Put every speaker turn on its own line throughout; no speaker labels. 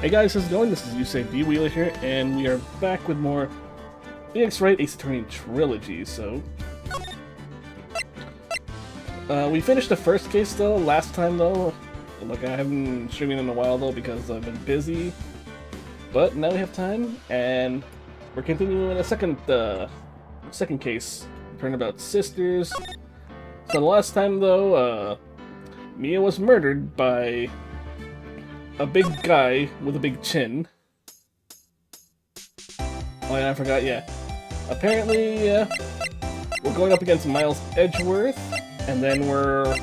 Hey guys, how's it going? This is Yusei Wheeler here, and we are back with more Wright Ace Attorney Trilogy. So, we finished the first case though, last time though. Look, I haven't been streaming in a while though because I've been busy. But now we have time, and we're continuing with a second case. Turnabout sisters. So the last time though, Mia was murdered by a big guy with a big chin. Oh yeah, I forgot, yeah. Apparently, we're going up against Miles Edgeworth, and then we're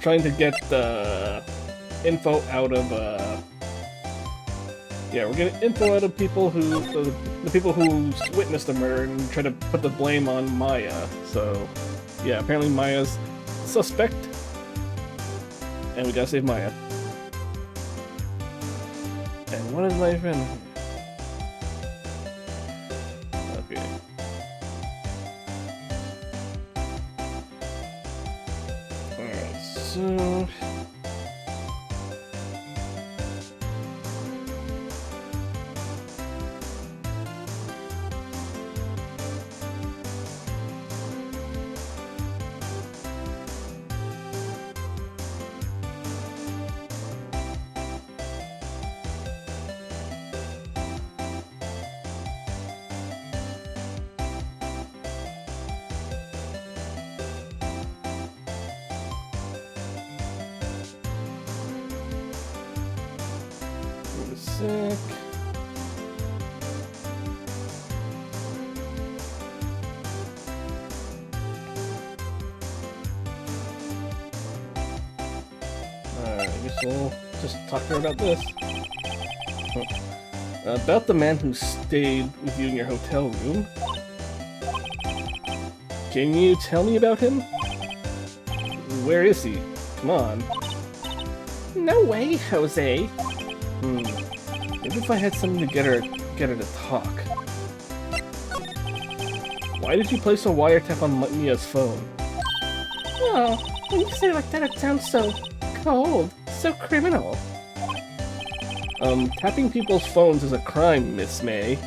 trying to get the info out of, yeah, we're getting info out of people who, the people who witnessed the murder and try to put the blame on Maya. So, yeah, apparently Maya's suspect, and we gotta save Maya. And what is my friend? Okay. Alright, so... Sick. Alright, I guess we'll just talk to her about this. About the man who stayed with you in your hotel room. Can you tell me about him? Where is he? Come on. No way, Jose. Maybe if I had something to get her to talk. Why did you place a wiretap on Mia's phone? Oh, when you say it like that, it sounds so cold, so criminal. Tapping people's phones is a crime, Miss May.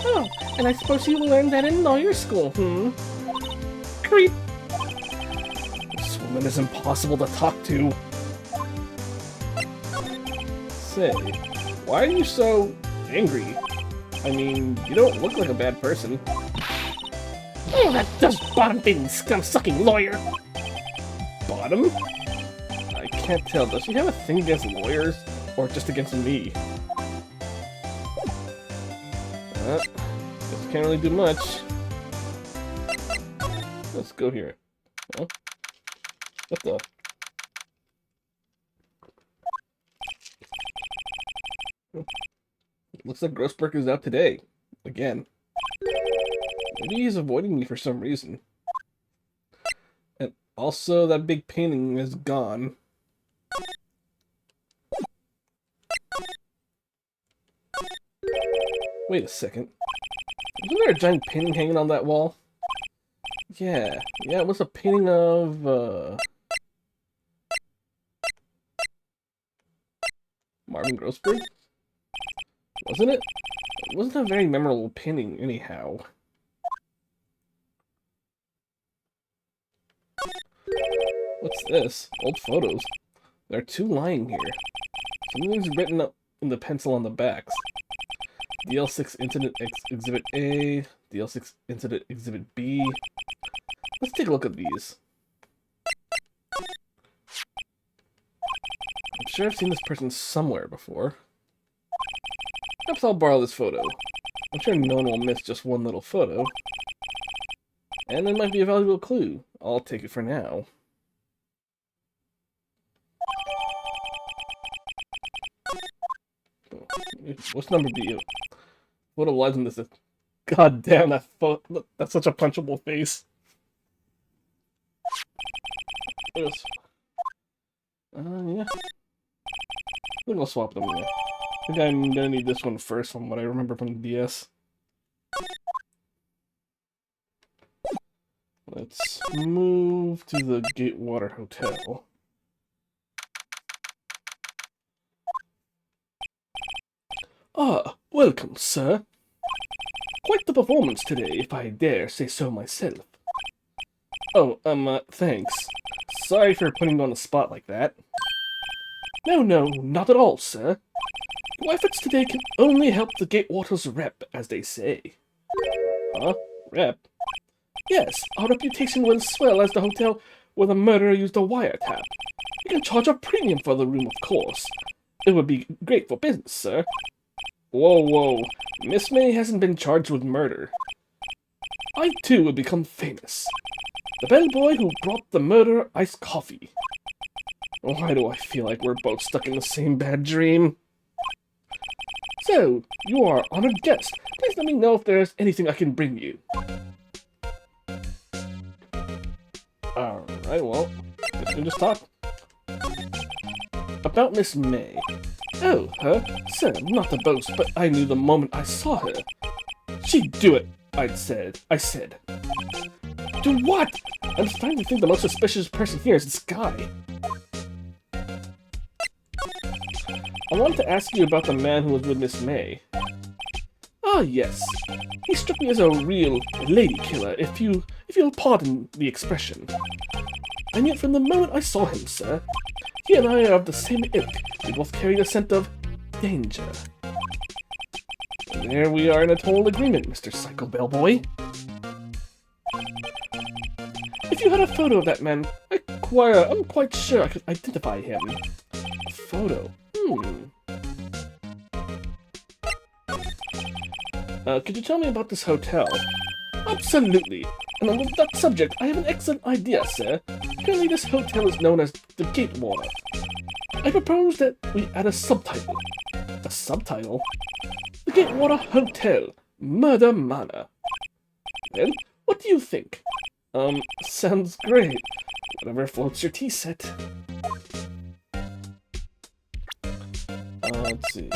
Oh, and I suppose you learned that in lawyer school, Creep. This woman is impossible to talk to. Say, why are you so angry? I mean, you don't look like a bad person. Oh, that does bottom-feeding, scum-sucking lawyer! Bottom? I can't tell. Does she have a thing against lawyers? Or just against me? Guess can't really do much. Let's go here. Huh? What the? Looks like Grossberg is out today. Again. Maybe he's avoiding me for some reason. And also, that big painting is gone. Wait a second. Wasn't there a giant painting hanging on that wall? Yeah. Yeah, it was a painting of, Marvin Grossberg? Wasn't it? It wasn't a very memorable painting, anyhow. What's this? Old photos. There are two lying here. Something's written up in the pencil on the backs. DL6 Incident Exhibit A, DL6 Incident Exhibit B. Let's take a look at these. I'm sure I've seen this person somewhere before. Perhaps I'll borrow this photo. I'm sure no one will miss just one little photo. And it might be a valuable clue. I'll take it for now. What's number B? What a legend this is. God damn, that's such a punchable face. Yes. Yeah. I think I'll swap them. Yeah. I think I'm gonna need this one first from what I remember from the DS. Let's move to the Gatewater Hotel. Ah, welcome, sir. Quite the performance today, if I dare say so myself. Oh, thanks. Sorry for putting you on the spot like that. No, not at all, sir. Your efforts today can only help the Gatewater's rep, as they say. Huh? Rep? Yes, our reputation will swell as the hotel where the murderer used a wiretap. You can charge a premium for the room, of course. It would be great for business, sir. Whoa. Miss May hasn't been charged with murder. I, too, would become famous. The bellboy who brought the murderer iced coffee. Why do I feel like we're both stuck in the same bad dream? So, you are honored guest. Please let me know if there's anything I can bring you. Alright, well, guess we can just talk. About Miss May. Oh, her? Sir, not to boast, but I knew the moment I saw her. She'd do it, I said. Do what? I'm starting to think the most suspicious person here is this guy. I wanted to ask you about the man who was with Miss May. Ah, yes. He struck me as a real lady killer, if you'll pardon the expression. And yet from the moment I saw him, sir, he and I are of the same ilk. We both carry the scent of danger. And there we are in a total agreement, Mr. Psycho Bellboy. If you had a photo of that man, I'm quite sure I could identify him. A photo? Could you tell me about this hotel? Absolutely. And on that subject, I have an excellent idea, sir. Currently, this hotel is known as the Gatewater. I propose that we add a subtitle. A subtitle? The Gatewater Hotel, Murder Manor. Well, what do you think? Sounds great. Whatever floats your tea set. Let's see.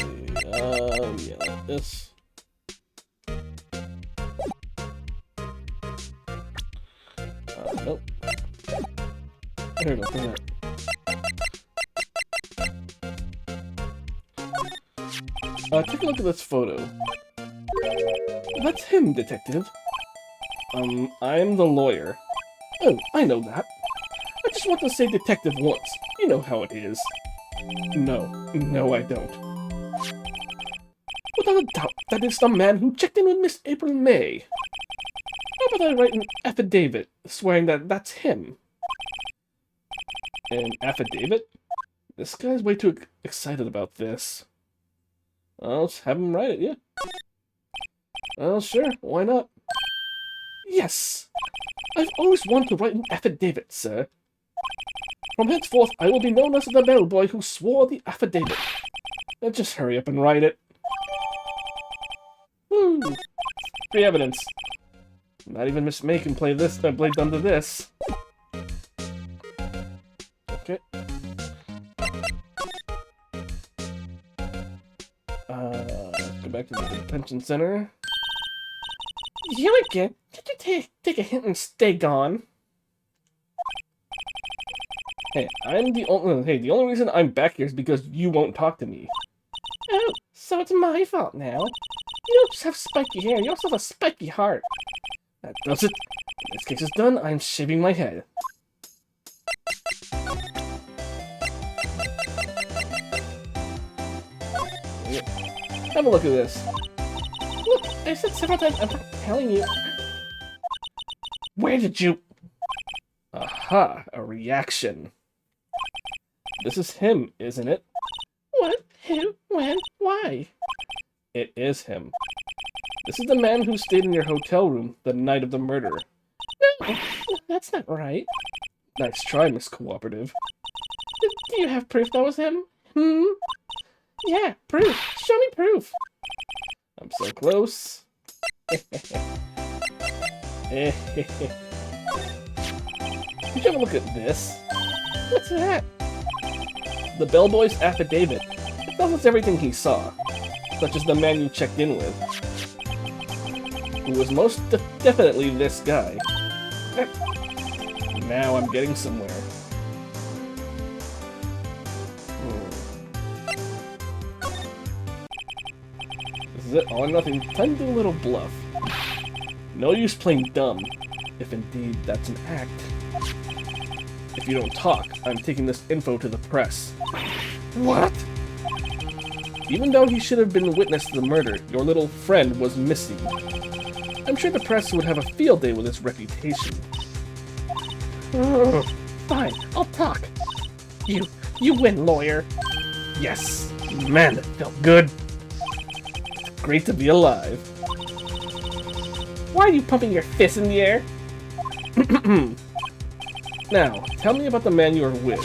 Yeah, like this. Nope. Here, look at that. Take a look at this photo. That's him, detective. I'm the lawyer. Oh, I know that. I just want to say detective once. You know how it is. No, I don't. Without a doubt, that is the man who checked in with Miss April May. How about I write an affidavit swearing that that's him? An affidavit? This guy's way too excited about this. I'll just have him write it, yeah. Well, sure, why not? Yes! I've always wanted to write an affidavit, sir. From henceforth, I will be known as the bellboy who swore the affidavit. Now just hurry up and write it. Woo! Free evidence. Not even Miss May can play this, play under this. Okay. Go back to the detention center. You again? Could you take a hint and stay gone? Hey, the only reason I'm back here is because you won't talk to me. Oh, so it's my fault now. You don't just have spiky hair, you also have a spiky heart. That does it. This case is done, I'm shaving my head. Have a look at this. Look, I said several times, I'm not telling you. Where did you... Aha, a reaction. This is him, isn't it? What? Who? When? Why? It is him. This is the man who stayed in your hotel room the night of the murder. No, that's not right. Nice try, Miss Cooperative. Do you have proof that was him? Yeah, proof. Show me proof. I'm so close. Did you have a look at this? What's that? The bellboy's affidavit. It tells us everything he saw, such as the man you checked in with, who was most definitely this guy. Now I'm getting somewhere. is it? All or nothing. Time to do a little bluff. No use playing dumb, if indeed that's an act. If you don't talk, I'm taking this info to the press. What? Even though he should have been witness to the murder, your little friend was missing. I'm sure the press would have a field day with its reputation.
Fine, I'll talk. You win, lawyer.
Yes! Man, that felt good. Great to be alive.
Why are you pumping your fist in the air?
Now, tell me about the man you are with.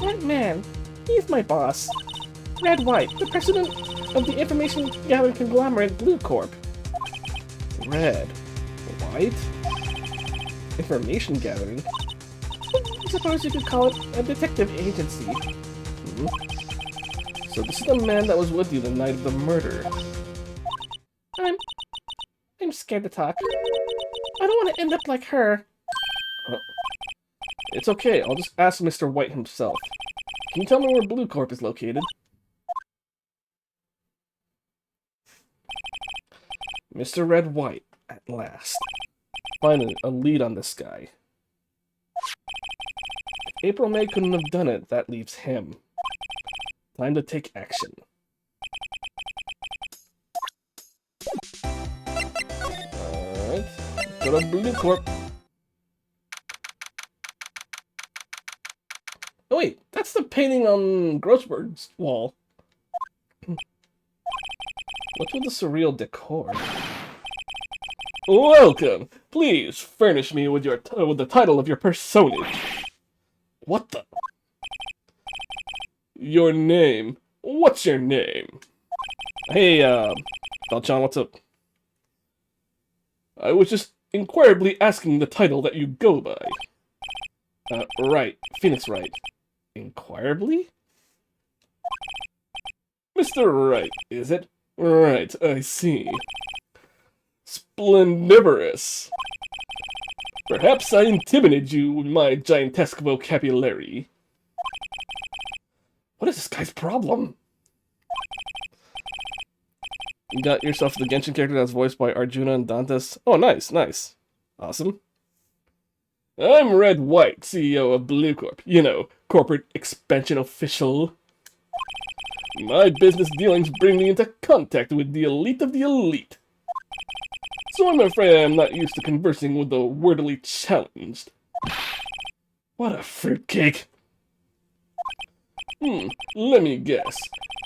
What man? He's my boss. Wright, the president of the information gathering conglomerate Bluecorp.
White? Information gathering?
I suppose you could call it a detective agency.
So this is the man that was with you the night of the murder.
I'm scared to talk. I don't want to end up like her.
It's okay, I'll just ask Mr. White himself. Can you tell me where Bluecorp is located? Mr. White, at last. Finally, a lead on this guy. If April May couldn't have done it, that leaves him. Time to take action. Alright, go to Bluecorp. Oh wait, that's the painting on Grossberg's wall. What's with the surreal decor? Welcome! Please furnish me with the title of your personage. What the? Your name. What's your name? Hey, Valchan, what's up? I was just inquirably asking the title that you go by. Wright. Phoenix Wright. Inquirably? Mr. Wright, is it? Right, I see. Splendiferous. Perhaps I intimidated you with my giantesque vocabulary. What is this guy's problem? You got yourself the Genshin character that's voiced by Arjuna and Dantes. Oh, nice, nice. Awesome. I'm White, CEO of Bluecorp. You know, corporate expansion official. My business dealings bring me into contact with the elite of the elite. So I'm afraid I'm not used to conversing with the wordily challenged. What a fruitcake. Let me guess.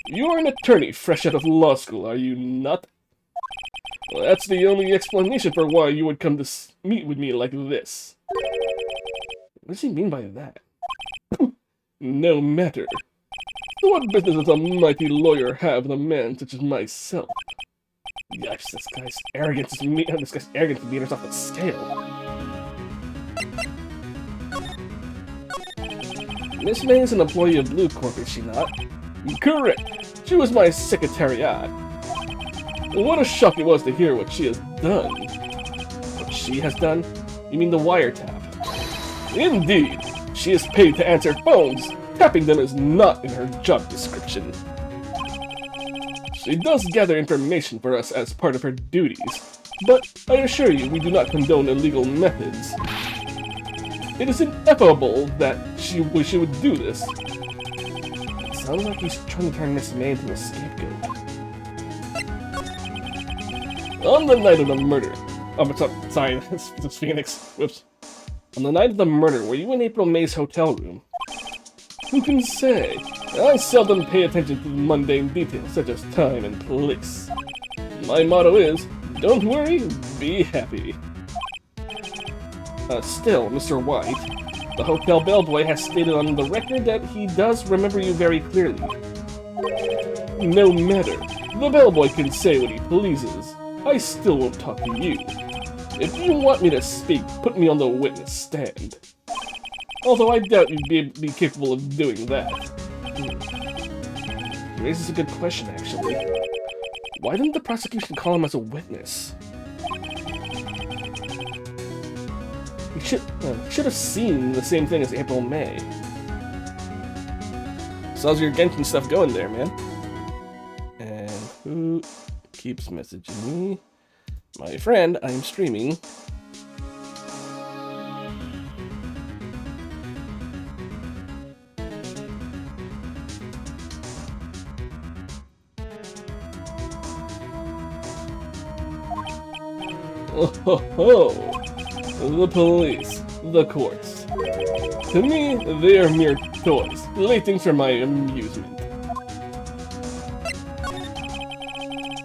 You're an attorney fresh out of law school, are you not? Well, that's the only explanation for why you would come to meet with me like this. What does he mean by that? No matter. What business does a mighty lawyer have with a man such as myself? Yikes, this guy's arrogance is meters off the scale. Miss May is an employee of Bluecorp, is she not? Correct. She was my secretariat. What a shock it was to hear what she has done. What she has done? You mean the wiretap? Indeed. She is paid to answer phones. Tapping them is not in her job description. She does gather information for us as part of her duties, but I assure you we do not condone illegal methods. It is ineffable that she would do this. It sounds like he's trying to turn Miss May into a scapegoat. On the night of the murder... Oh, sorry, it's Phoenix. Whoops. On the night of the murder, were you in April May's hotel room? Who can say? I seldom pay attention to mundane details such as time and place. My motto is, don't worry, be happy. Still, Mr. White, the hotel bellboy has stated on the record that he does remember you very clearly. No matter, the bellboy can say what he pleases. I still won't talk to you. If you want me to speak, put me on the witness stand. Although I doubt you'd be capable of doing that. He raises a good question, actually. Why didn't the prosecution call him as a witness? He should have seen the same thing as April May. So how's your Genshin stuff going there, man? And who keeps messaging me. My friend, I'm streaming. Oh ho ho! The police, the courts. To me, they are mere toys, playthings for my amusement.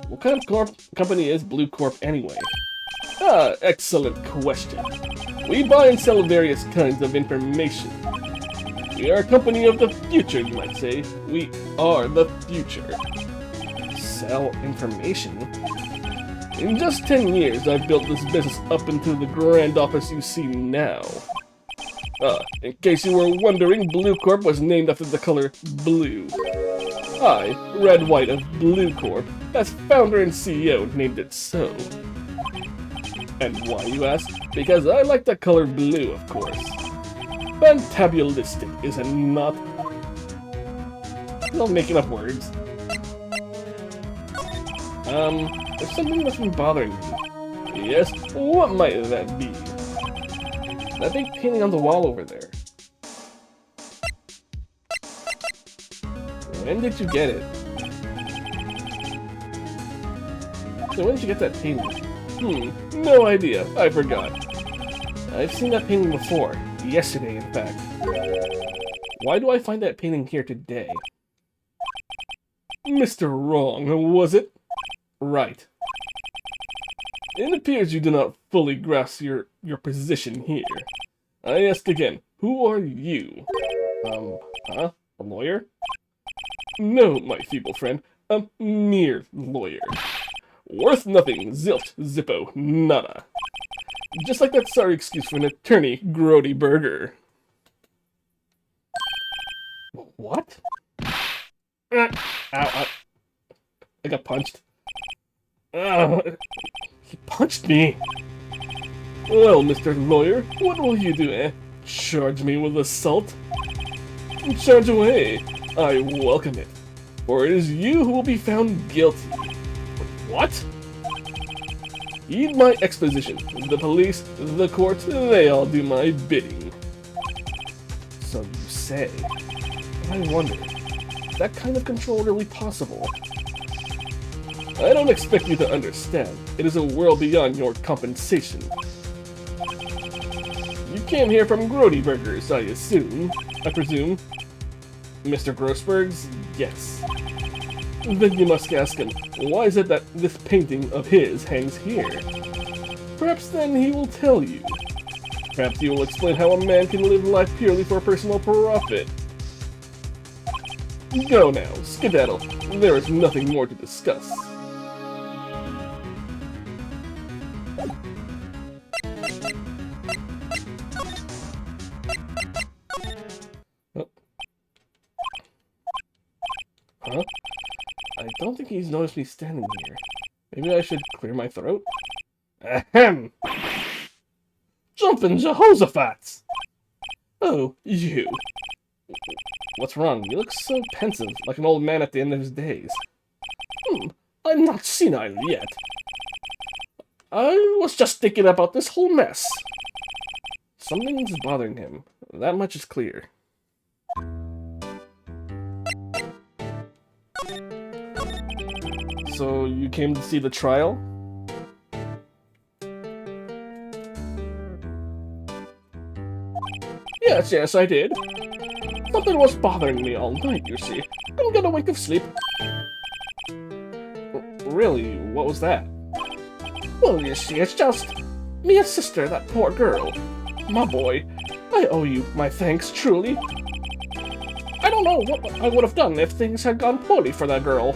What kind of company is Bluecorp anyway? Ah, excellent question. We buy and sell various kinds of information. We are a company of the future, you might say. We are the future. Sell information? In just 10 years, I've built this business up into the grand office you see now. In case you were wondering, Bluecorp was named after the color blue. I, Red White of Bluecorp, as founder and CEO, named it so. And why, you ask? Because I like the color blue, of course. Fantabulistic, is it not? I'm making up words. There's something that's been bothering me. Yes, what might that be? That big painting on the wall over there. When did you get it? So when did you get that painting? No idea. I forgot. I've seen that painting before. Yesterday, in fact. Why do I find that painting here today? Mr. Wrong, was it? Right. It appears you do not fully grasp your position here. I ask again, who are you? A lawyer? No, my feeble friend, a mere lawyer. Worth nothing, zilch, zippo, nada. Just like that sorry excuse for an attorney, Grody Burger. What? Ow, ow. I got punched. He punched me. Well, Mr. Lawyer, what will you do, eh? Charge me with assault? Charge away. I welcome it. For it is you who will be found guilty. What? Heed my exposition. The police, the court, they all do my bidding. So you say. I wonder, is that kind of control really possible? I don't expect you to understand. It is a world beyond your compensation. You came here from Grody Burgers, I presume. Mr. Grossberg's? Yes. Then you must ask him, why is it that this painting of his hangs here? Perhaps then he will tell you. Perhaps he will explain how a man can live life purely for personal profit. Go now, skedaddle. There is nothing more to discuss. Huh? I don't think he's noticed me standing here. Maybe I should clear my throat? Ahem! Jumpin' Jehoshaphat! Oh, you. What's wrong? You look so pensive, like an old man at the end of his days. I'm not senile yet. I was just thinking about this whole mess. Something's bothering him. That much is clear. So, you came to see the trial? Yes, I did. Something was bothering me all night, you see. Couldn't get a wink of sleep. Really? What was that? Well, you see, it's just... Mia's sister, that poor girl. My boy, I owe you my thanks, truly. I don't know what I would have done if things had gone poorly for that girl.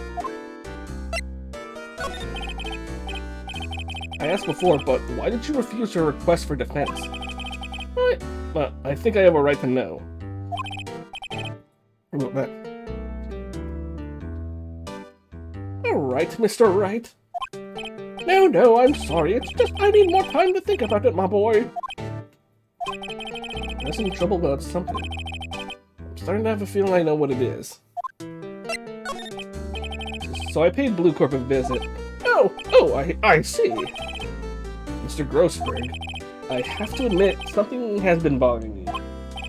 I asked before, but why did you refuse her request for defense? I think I have a right to know. Alright, Mr. Wright. No, I'm sorry. It's just I need more time to think about it, my boy. I'm in trouble about something. I'm starting to have a feeling I know what it is. So I paid Bluecorp a visit. Oh, I see. Mr. Grossberg, I have to admit, something has been bothering me.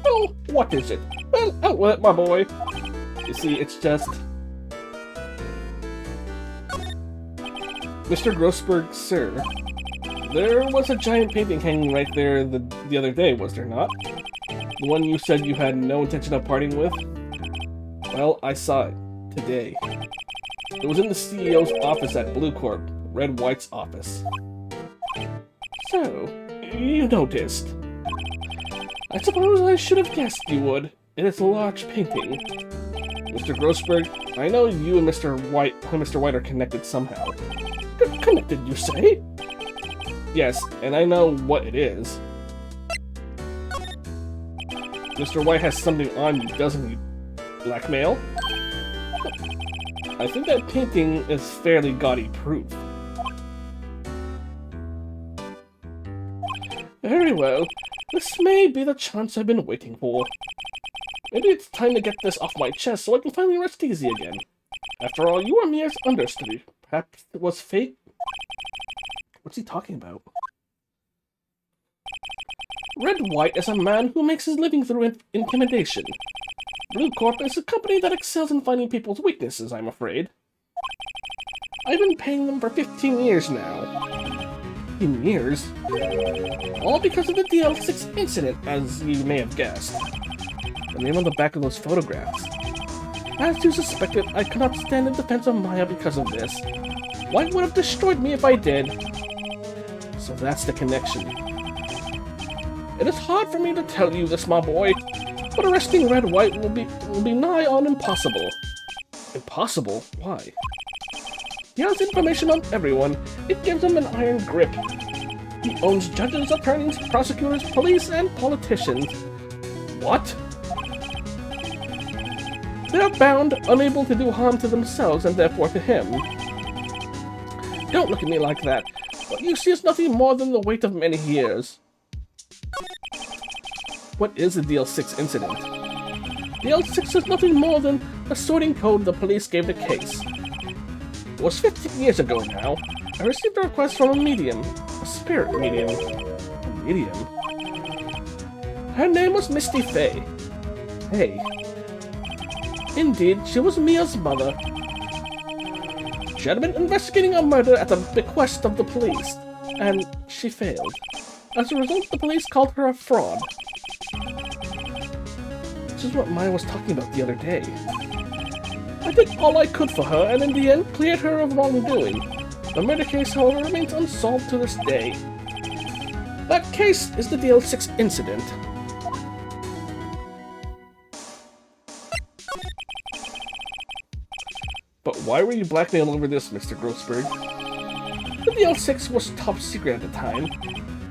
Oh, what is it? Well, out with it, my boy. You see, it's just... Mr. Grossberg, sir, there was a giant painting hanging right there the other day, was there not? The one you said you had no intention of parting with? Well, I saw it. Today. It was in the CEO's office at Bluecorp, Red White's office. So, you noticed. I suppose I should have guessed you would. It is a large painting. Mr. Grossberg, I know you and Mr. White are connected somehow. Connected, you say? Yes, and I know what it is. Mr. White has something on you, doesn't he? Blackmail? I think that painting is fairly gaudy proof. Very well. This may be the chance I've been waiting for. Maybe it's time to get this off my chest so I can finally rest easy again. After all, you are Mia's understudy. Perhaps it was fate? What's he talking about? Red White is a man who makes his living through intimidation. Bluecorp is a company that excels in finding people's weaknesses, I'm afraid. I've been paying them for 15 years now. 15 years? All because of the DL6 incident, as you may have guessed. The name on the back of those photographs. As you suspected, I cannot stand in defense of Maya because of this. White would have destroyed me if I did. So that's the connection. It is hard for me to tell you this, my boy, but arresting Red White will be nigh on impossible. Impossible? Why? He has information on everyone. It gives him an iron grip. He owns judges, attorneys, prosecutors, police, and politicians. What? They are bound, unable to do harm to themselves and therefore to him. Don't look at me like that. What you see is nothing more than the weight of many years. What is the DL6 incident? DL6 is nothing more than a sorting code the police gave the case. It was 15 years ago now. I received a request from a medium. A spirit medium. A medium? Her name was Misty Fey. Hey. Indeed, she was Mia's mother. She had been investigating a murder at the bequest of the police, and she failed. As a result, the police called her a fraud. This is what Maya was talking about the other day. I did all I could for her, and in the end, cleared her of wrongdoing. The murder case, however, remains unsolved to this day. That case is the DL6 incident. But why were you blackmailed over this, Mr. Grossberg? The DL6 was top secret at the time.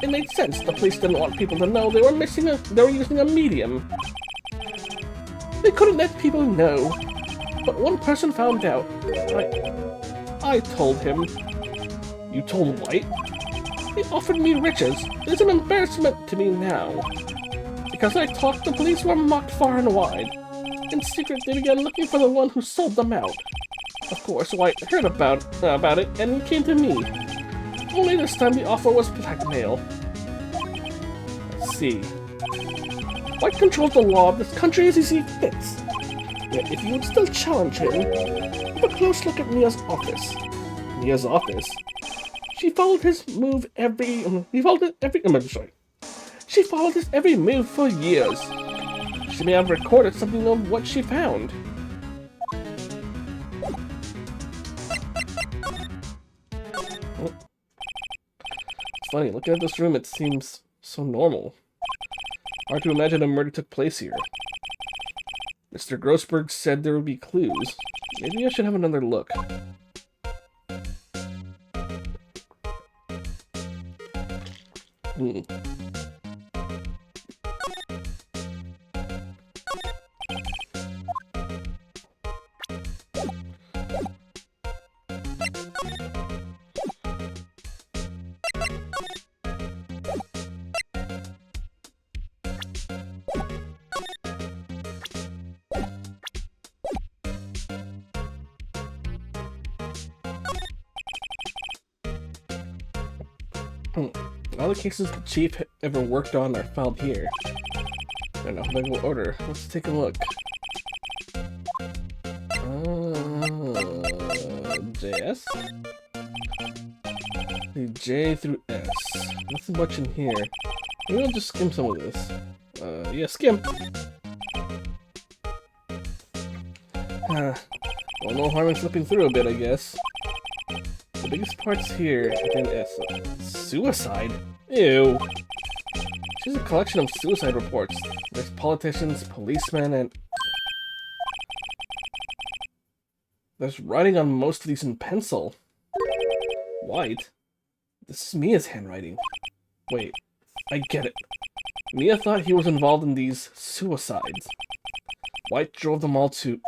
It made sense. The police didn't want people to know they were using a medium. They couldn't let people know. But one person found out. I told him. You told White? He offered me riches. It's an embarrassment to me now. Because I talked, the police were mocked far and wide. In secret, they began looking for the one who sold them out. Of course, White heard about it, and he came to me. Only this time the offer was blackmail. Let's see. White controls the law of this country as he sees fits. Yet if you would still challenge him, have a close look at Mia's office. Mia's office? She followed his move She followed his every move for years. She may have recorded something of what she found. It's funny, looking at this room, it seems so normal. Hard to imagine a murder took place here. Mr. Grossberg said there would be clues. Maybe I should have another look. All the cases the chief ever worked on are filed here. In alphabetical order. Let's take a look. JS? J through S. Nothing much in here. Maybe I'll just skim some of this. Yeah, skim. Well, no harm in flipping through a bit, I guess. The biggest part's here, then S. Suicide? Ew. She's a collection of suicide reports. There's politicians, policemen, and... There's writing on most of these in pencil. White? This is Mia's handwriting. Wait, I get it. Mia thought he was involved in these suicides. White drove them all to...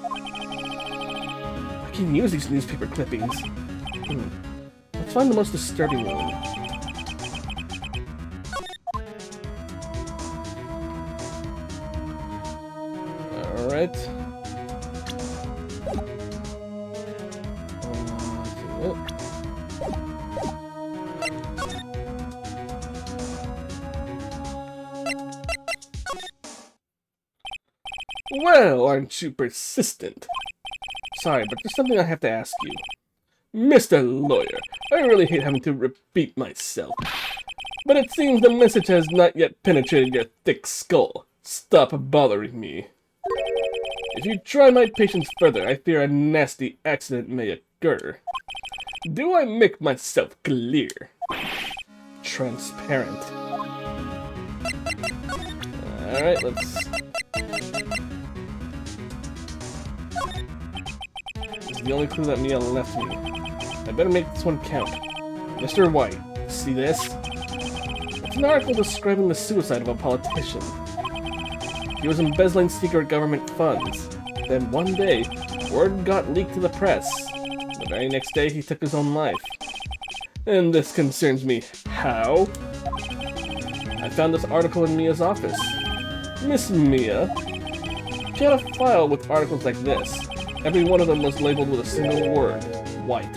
I can use these newspaper clippings. Let's find the most disturbing one. Alright. Well, aren't you persistent? Sorry, but there's something I have to ask you. Mr. Lawyer, I really hate having to repeat myself. But it seems the message has not yet penetrated your thick skull. Stop bothering me. If you try my patience further, I fear a nasty accident may occur. Do I make myself clear? Transparent. Alright, let's... This is the only clue that Mia left me. I better make this one count. Mr. White, see this? It's an article describing the suicide of a politician. He was embezzling secret government funds. Then one day, word got leaked to the press. The very next day, he took his own life. And this concerns me. How? I found this article in Mia's office. Miss Mia. She had a file with articles like this. Every one of them was labeled with a single word. White.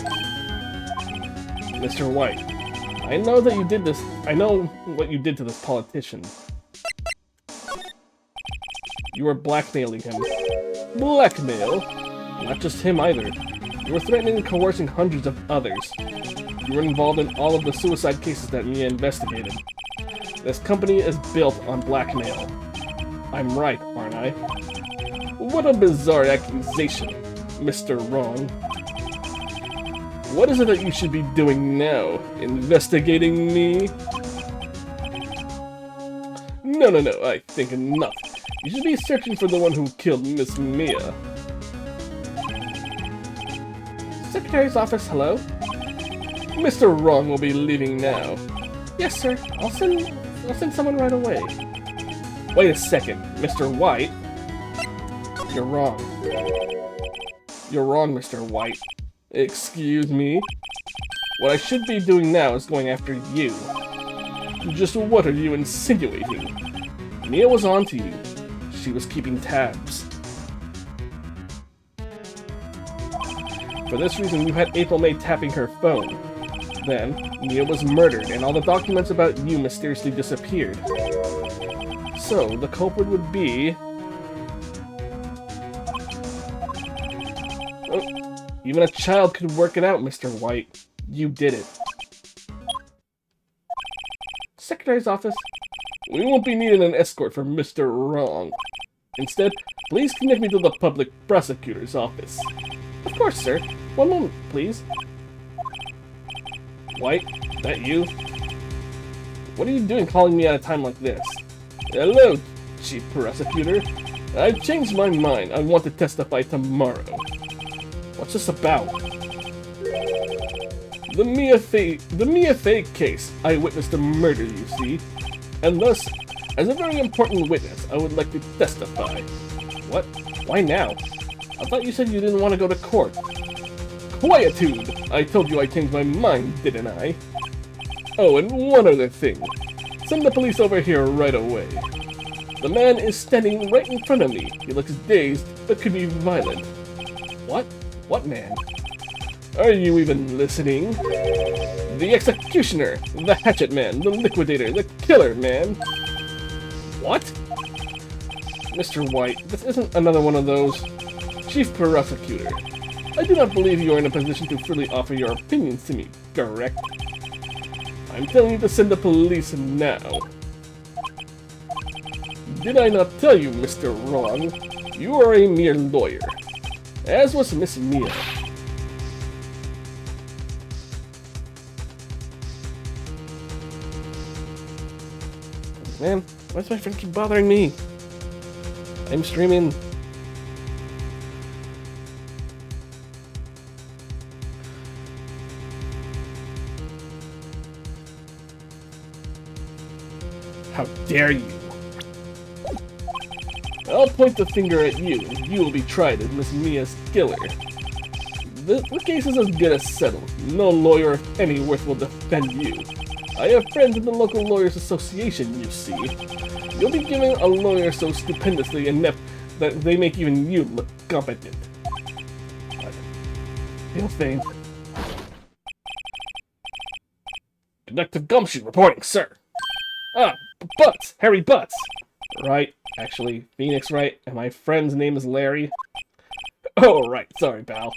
Mr. White, I know that you did this. I know what you did to this politician. You were blackmailing him. Blackmail? Not just him either. You were threatening and coercing hundreds of others. You were involved in all of the suicide cases that Mia investigated. This company is built on blackmail. I'm right, aren't I? What a bizarre accusation, Mr. Wrong. What is it that you should be doing now? Investigating me? No, I think not. You should be searching for the one who killed Miss Mia. Secretary's office, hello? Mr. Wrong will be leaving now. Yes, sir. I'll send someone right away. Wait a second, Mr. White. You're wrong. You're wrong, Mr. White. Excuse me? What I should be doing now is going after you. Just what are you insinuating? Mia was onto you. She was keeping tabs. For this reason, you had April May tapping her phone. Then, Mia was murdered, and all the documents about you mysteriously disappeared. So, the culprit would be... Oh, even a child could work it out, Mr. White. You did it. Secretary's office. We won't be needing an escort for Mr. Wrong. Instead, please connect me to the public prosecutor's office. Of course, sir. One moment, please. White, that you? What are you doing calling me at a time like this? Hello, Chief Prosecutor. I've changed my mind. I want to testify tomorrow. What's this about? The Mia Fey case. I witnessed a murder, you see. And thus, as a very important witness, I would like to testify. What? Why now? I thought you said you didn't want to go to court. Quietude! I told you I changed my mind, didn't I? Oh, and one other thing. Send the police over here right away. The man is standing right in front of me. He looks dazed, but could be violent. What? What man? Are you even listening? The executioner, the hatchet man, the liquidator, the killer man. What? Mr. White, this isn't another one of those. Chief Prosecutor, I do not believe you are in a position to freely offer your opinions to me, correct? I'm telling you to send the police now. Did I not tell you, Mr. Wrong? You are a mere lawyer, as was Miss Mia. Man, why does my friend keep bothering me? I'm streaming. How dare you! I'll point the finger at you, and you will be tried as Miss Mia's killer. The case is as good as settled. No lawyer of any worth will defend you. I have friends in the local lawyers association, you see. You'll be giving a lawyer so stupendously inept that they make even you look competent. Feel faint. Conductor Gumshoe reporting, sir. Ah, Butts! Harry Butts! Right, actually, Phoenix Wright, and my friend's name is Larry. Oh, right, sorry, pal.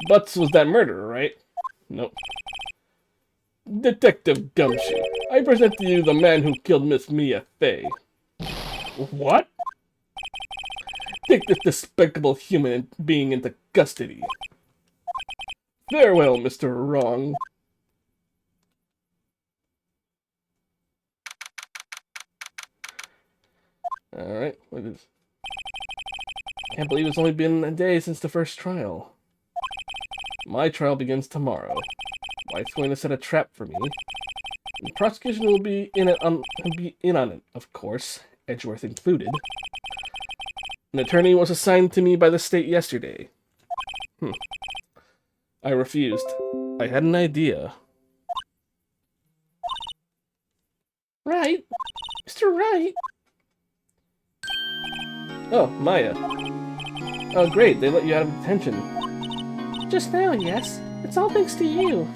Butts was that murderer, right? Nope. Detective Gumshoe, I present to you the man who killed Miss Mia Fey. What? Take this despicable human being into custody. Farewell, Mr. Wrong. Alright, what is... Can't believe it's only been a day since the first trial. My trial begins tomorrow. White's going to set a trap for me. The prosecution will be in on it, of course, Edgeworth included. An attorney was assigned to me by the state yesterday. I refused. I had an idea. Right? Mr. Wright? Oh, Maya. Oh, great, they let you out of detention. Just now, yes. It's all thanks to you.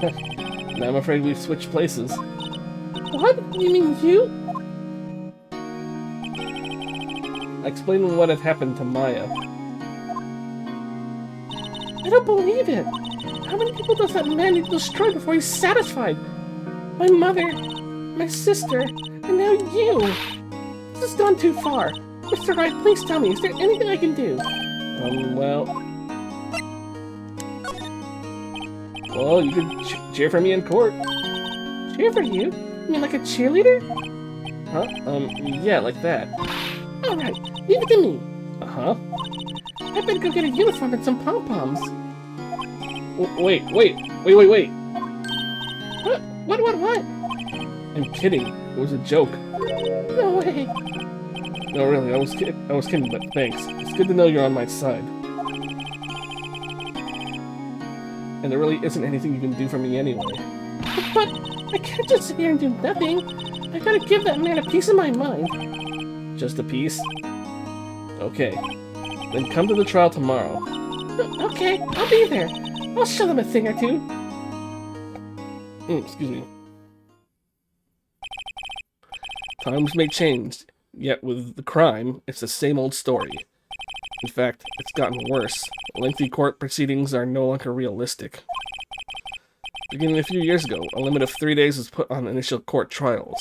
And I'm afraid we've switched places. What? You mean you? I explained what had happened to Maya. I don't believe it. How many people does that man need to destroy before he's satisfied? My mother, my sister, and now you. This has gone too far. Mr. Wright, please tell me, is there anything I can do? Well, you could cheer for me in court. Cheer for you? You mean like a cheerleader? Huh? Yeah, like that. Alright, leave it to me. Uh-huh. I better go get a uniform and some pom-poms. Wait. What? I'm kidding. It was a joke. No way. No, really, I was kidding, but thanks. It's good to know you're on my side. And there really isn't anything you can do for me anyway. But I can't just sit here and do nothing. I gotta give that man a piece of my mind. Just a piece? Okay. Then come to the trial tomorrow. Okay, I'll be there. I'll show them a thing or two. Excuse me. Times may change, yet with the crime, it's the same old story. In fact, it's gotten worse. Lengthy court proceedings are no longer realistic. Beginning a few years ago, a limit of 3 days was put on initial court trials.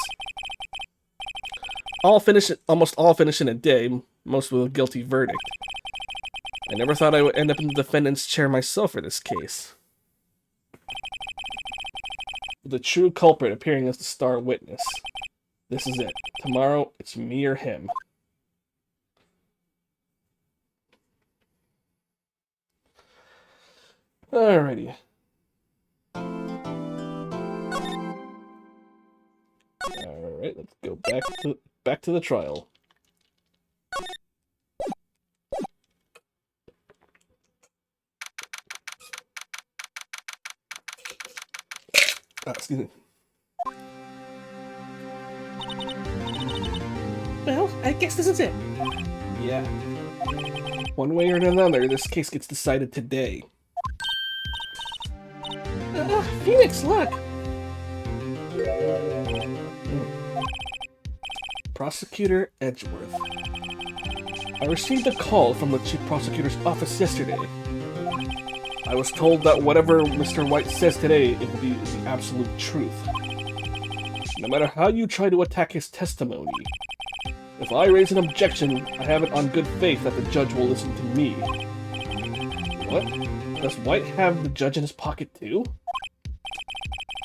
Almost all finish in a day, most with a guilty verdict. I never thought I would end up in the defendant's chair myself for this case. The true culprit appearing as the star witness. This is it. Tomorrow, it's me or him. Alrighty. Alright, let's go back to the trial. Excuse me. Well, I guess this is it. Yeah. One way or another, this case gets decided today. Phoenix, look! Prosecutor Edgeworth. I received a call from the Chief Prosecutor's office yesterday. I was told that whatever Mr. Wright says today, it will be the absolute truth. No matter how you try to attack his testimony, if I raise an objection, I have it on good faith that the judge will listen to me. What? Does White have the judge in his pocket too?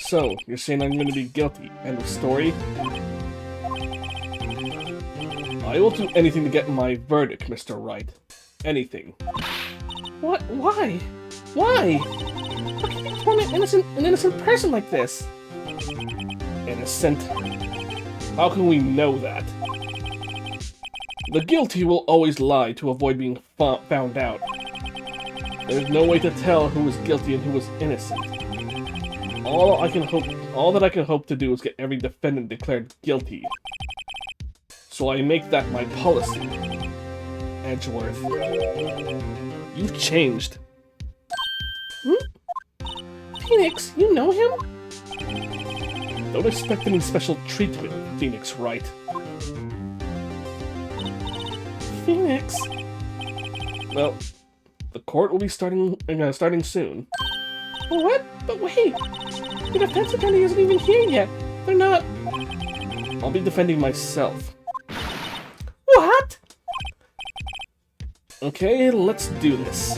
So, you're saying I'm going to be guilty. End of story? I will do anything to get my verdict, Mr. Wright. Anything.
What? Why? Why? How can you torment an innocent person like this?
Innocent? How can we know that? The guilty will always lie to avoid being found out. There's no way to tell who is guilty and who is innocent. All that I can hope to do is get every defendant declared guilty. So I make that my policy. Edgeworth. You've changed.
Phoenix, you know him?
Don't expect any special treatment, Phoenix Wright.
Phoenix?
Well, the court will be starting soon.
What? But wait! The defense attorney isn't even here yet. They're not...
I'll be defending myself.
What?
Okay, let's do this.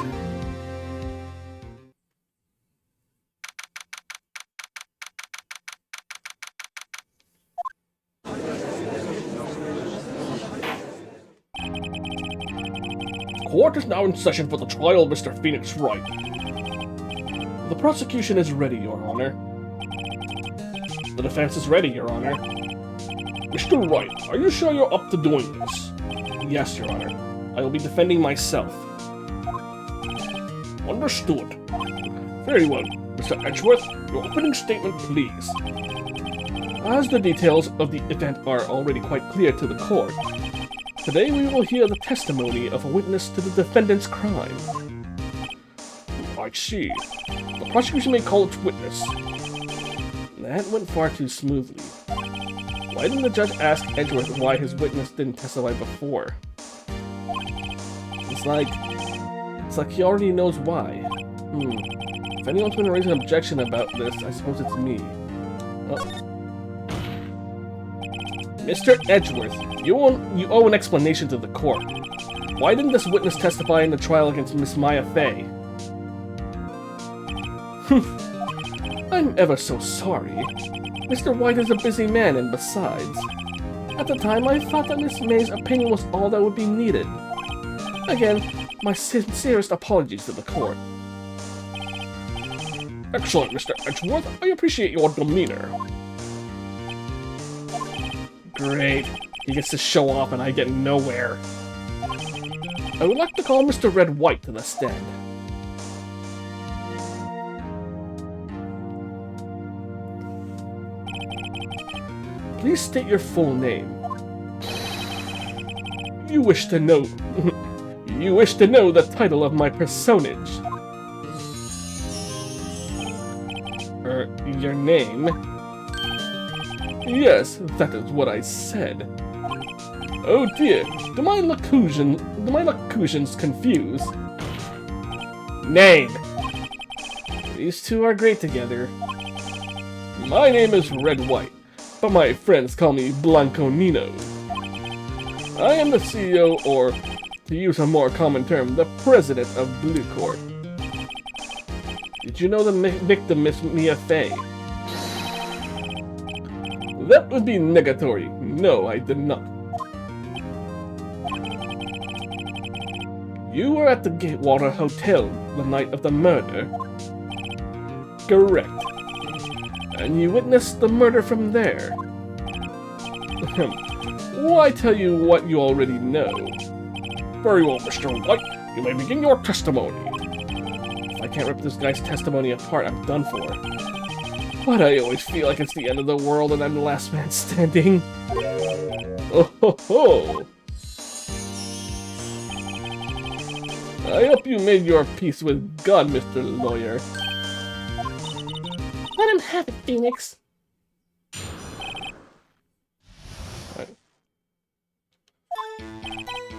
Court is now in session for the trial of Mr. Phoenix Wright. The prosecution is ready, Your Honor. The defense is ready, Your Honor. Mr. Wright, are you sure you're up to doing this? Yes, Your Honor. I will be defending myself. Understood. Very well. Mr. Edgeworth, your opening statement, please. As the details of the event are already quite clear to the court, today we will hear the testimony of a witness to the defendant's crime. I see. The prosecution may call its witness. That went far too smoothly. Why didn't the judge ask Edgeworth why his witness didn't testify before? It's like he already knows why. If anyone's gonna raise an objection about this, I suppose it's me. Oh. Mr. Edgeworth, you owe an explanation to the court. Why didn't this witness testify in the trial against Miss Maya Fey? I'm ever so sorry. Mr. White is a busy man, and besides, at the time I thought that Miss May's opinion was all that would be needed. Again, my sincerest apologies to the court. Excellent, Mr. Edgeworth. I appreciate your demeanor. Great. He gets to show off and I get nowhere. I would like to call Mr. Red White to the stand. Please state your full name. You wish to know... You wish to know the title of my personage. Your name? Yes, that is what I said. Oh dear, do my locutions confuse? Name! These two are great together. My name is Red White, but my friends call me Blanco Nino. I am the CEO, or, to use a more common term, the president of Bluecorp. Did you know the victim, Miss Mia Fey? That would be negatory. No, I did not. You were at the Gatewater Hotel the night of the murder? Correct. And you witnessed the murder from there? Why tell you what you already know? Very well, Mr. White. You may begin your testimony. If I can't rip this guy's testimony apart, I'm done for. But I always feel like it's the end of the world and I'm the last man standing. Oh ho ho! I hope you made your peace with God, Mr. Lawyer.
Let him have it, Phoenix.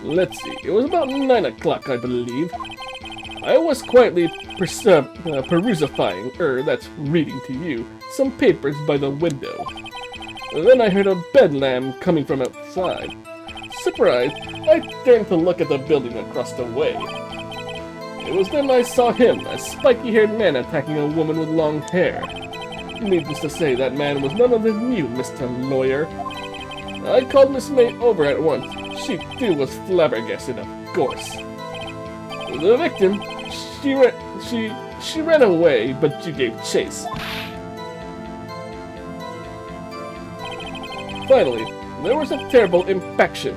Let's see, it was about 9 o'clock, I believe. I was quietly perusifying, that's reading to you, some papers by the window. Then I heard a bedlam coming from outside. Surprised, I turned to look at the building across the way. It was then I saw him, a spiky-haired man attacking a woman with long hair. Needless to say, that man was none other than you, Mr. Lawyer. I called Miss May over at once. She too was flabbergasted, of course. The victim, she ran away, but you gave chase. Finally, there was a terrible impaction.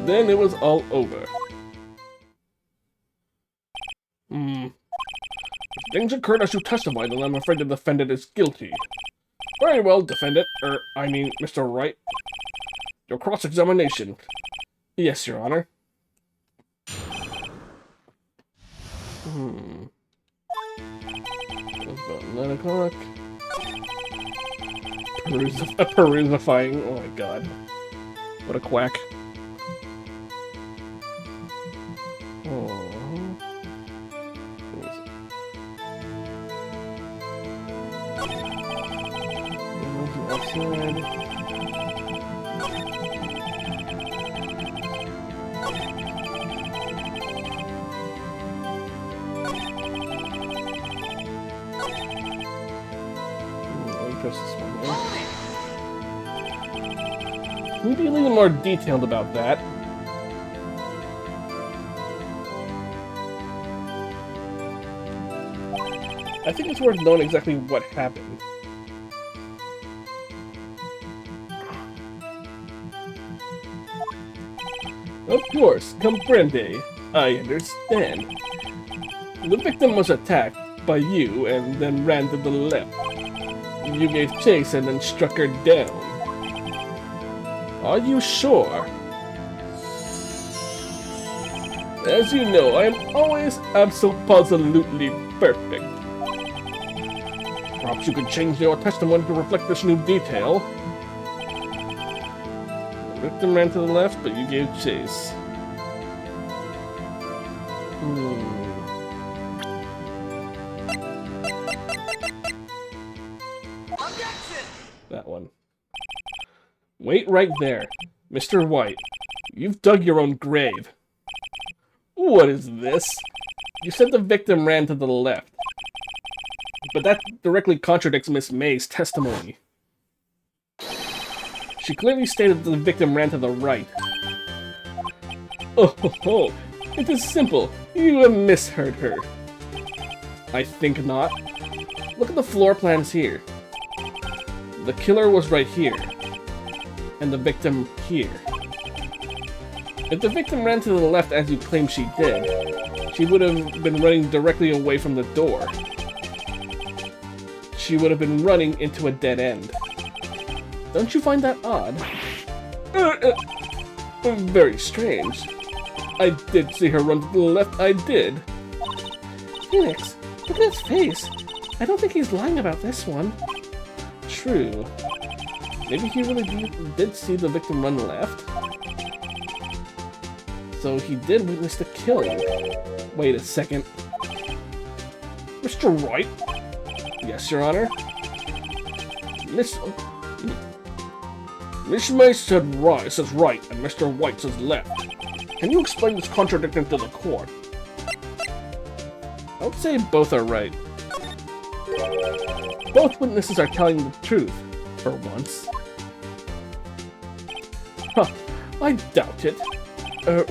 Then it was all over. Things occurred as you testified, and I'm afraid the defendant is guilty. Very well, defendant. Mr. Wright. Your cross-examination. Yes, Your Honor. It's about 9 o'clock. Perusifying. Oh my god. What a quack. Oh. Outside. Press this one there. Can you be a little more detailed about that? I think it's worth knowing exactly what happened. Of course, comprende. I understand. The victim was attacked by you and then ran to the left. You gave chase and then struck her down. Are you sure? As you know, I am always absolutely perfect. Perhaps you could change your testimony to reflect this new detail. The victim ran to the left, but you gave chase. That one. Wait right there. Mr. White, you've dug your own grave. What is this? You said the victim ran to the left. But that directly contradicts Miss May's testimony. She clearly stated that the victim ran to the right. Oh, it is simple. You have misheard her. I think not. Look at the floor plans here. The killer was right here, and the victim here. If the victim ran to the left as you claim she did, she would have been running directly away from the door. She would have been running into a dead end. Don't you find that odd? Very strange. I did see her run to the left, I did.
Phoenix, look at his face. I don't think he's lying about this one.
True. Maybe he really did see the victim run left? So he did witness the killing. Wait a second. Mr. Wright? Yes, Your Honor? Miss May said right, says right, and Mr. White says left. Can you explain this contradiction to the court? I would say both are right. Both witnesses are telling the truth, for once. Huh, I doubt it.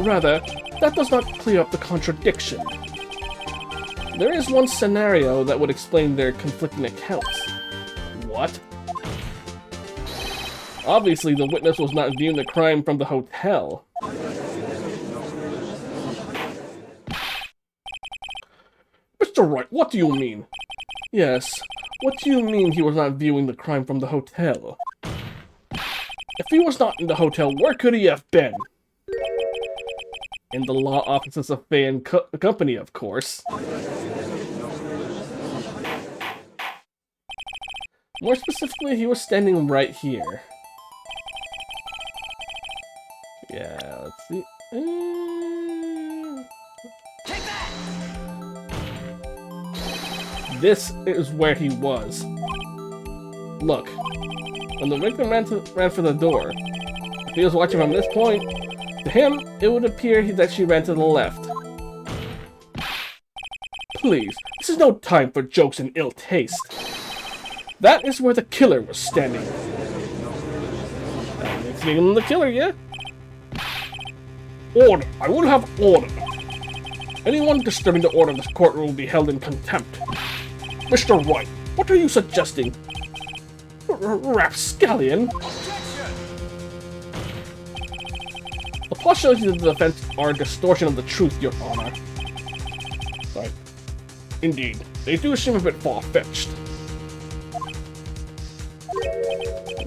Rather, that does not clear up the contradiction. There is one scenario that would explain their conflicting accounts. What? Obviously, the witness was not viewing the crime from the hotel. Mr. Wright, what do you mean? Yes, what do you mean he was not viewing the crime from the hotel? If he was not in the hotel, where could he have been? In the law offices of Fay and Company, of course. More specifically, he was standing right here. Yeah, let's see. this is where he was. Look, when the victim ran for the door, if he was watching from this point, to him, it would appear that she ran to the left. Please, this is no time for jokes and ill taste. That is where the killer was standing. That makes him the killer, yeah? Order! I will have order! Anyone disturbing the order of this courtroom will be held in contempt. Mr. Wright, what are you suggesting? Rapscallion? The postulations of the defense are a distortion of the truth, Your Honor. Right. Indeed, they do seem a bit far-fetched.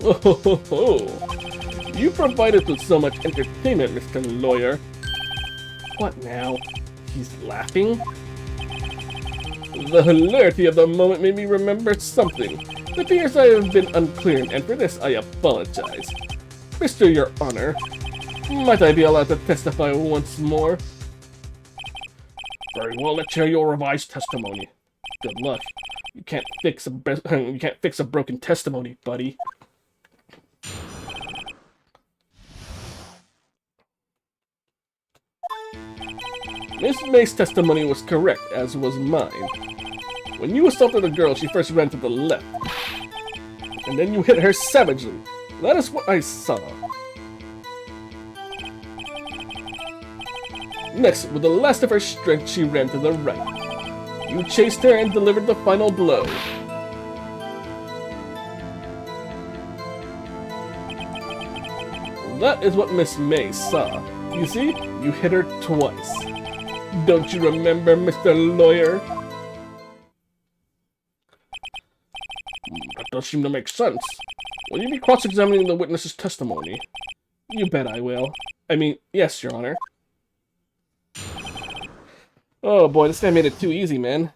Oh, you provide us with so much entertainment, Mr. Lawyer. What now? He's laughing? The hilarity of the moment made me remember something. It appears I have been unclear, and for this I apologize. Mr. Your Honor, might I be allowed to testify once more? Very well, let's hear your revised testimony. Good luck. You can't fix a broken testimony, buddy. Miss May's testimony was correct, as was mine. When you assaulted the girl, she first ran to the left. And then you hit her savagely. That is what I saw. Next, with the last of her strength, she ran to the right. You chased her and delivered the final blow. That is what Miss May saw. You see, you hit her twice. Don't you remember, Mr. Lawyer? That does seem to make sense. Will you be cross-examining the witness's testimony? You bet I will. I mean, yes, Your Honor. Oh boy, this guy made it too easy, man.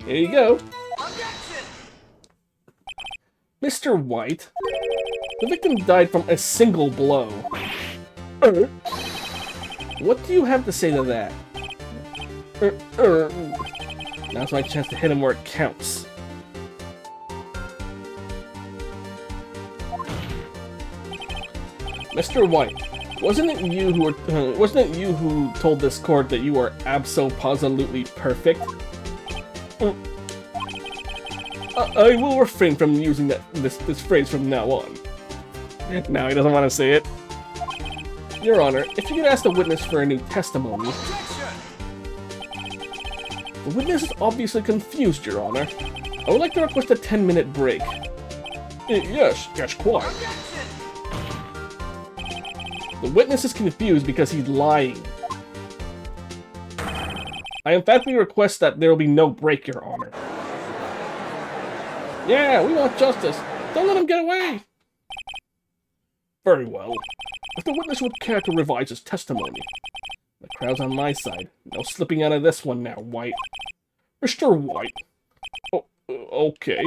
Here you go. Objection! Mr. White, the victim died from a single blow. What do you have to say to that? Now's my chance to hit him where it counts. Mr. White, wasn't it you who told this court that you are abso-positively perfect? I will refrain from using this phrase from now on. Now he doesn't want to say it. Your Honor, if you could ask the witness for a new testimony. The witness is obviously confused, Your Honor. I would like to request a 10-minute break. Yes, quite. The witness is confused because he's lying. I emphatically request that there will be no break, Your Honor. Yeah, we want justice. Don't let him get away. Very well. If the witness would care to revise his testimony. The crowd's on my side. No slipping out of this one now, White. Mr. White. Oh, okay.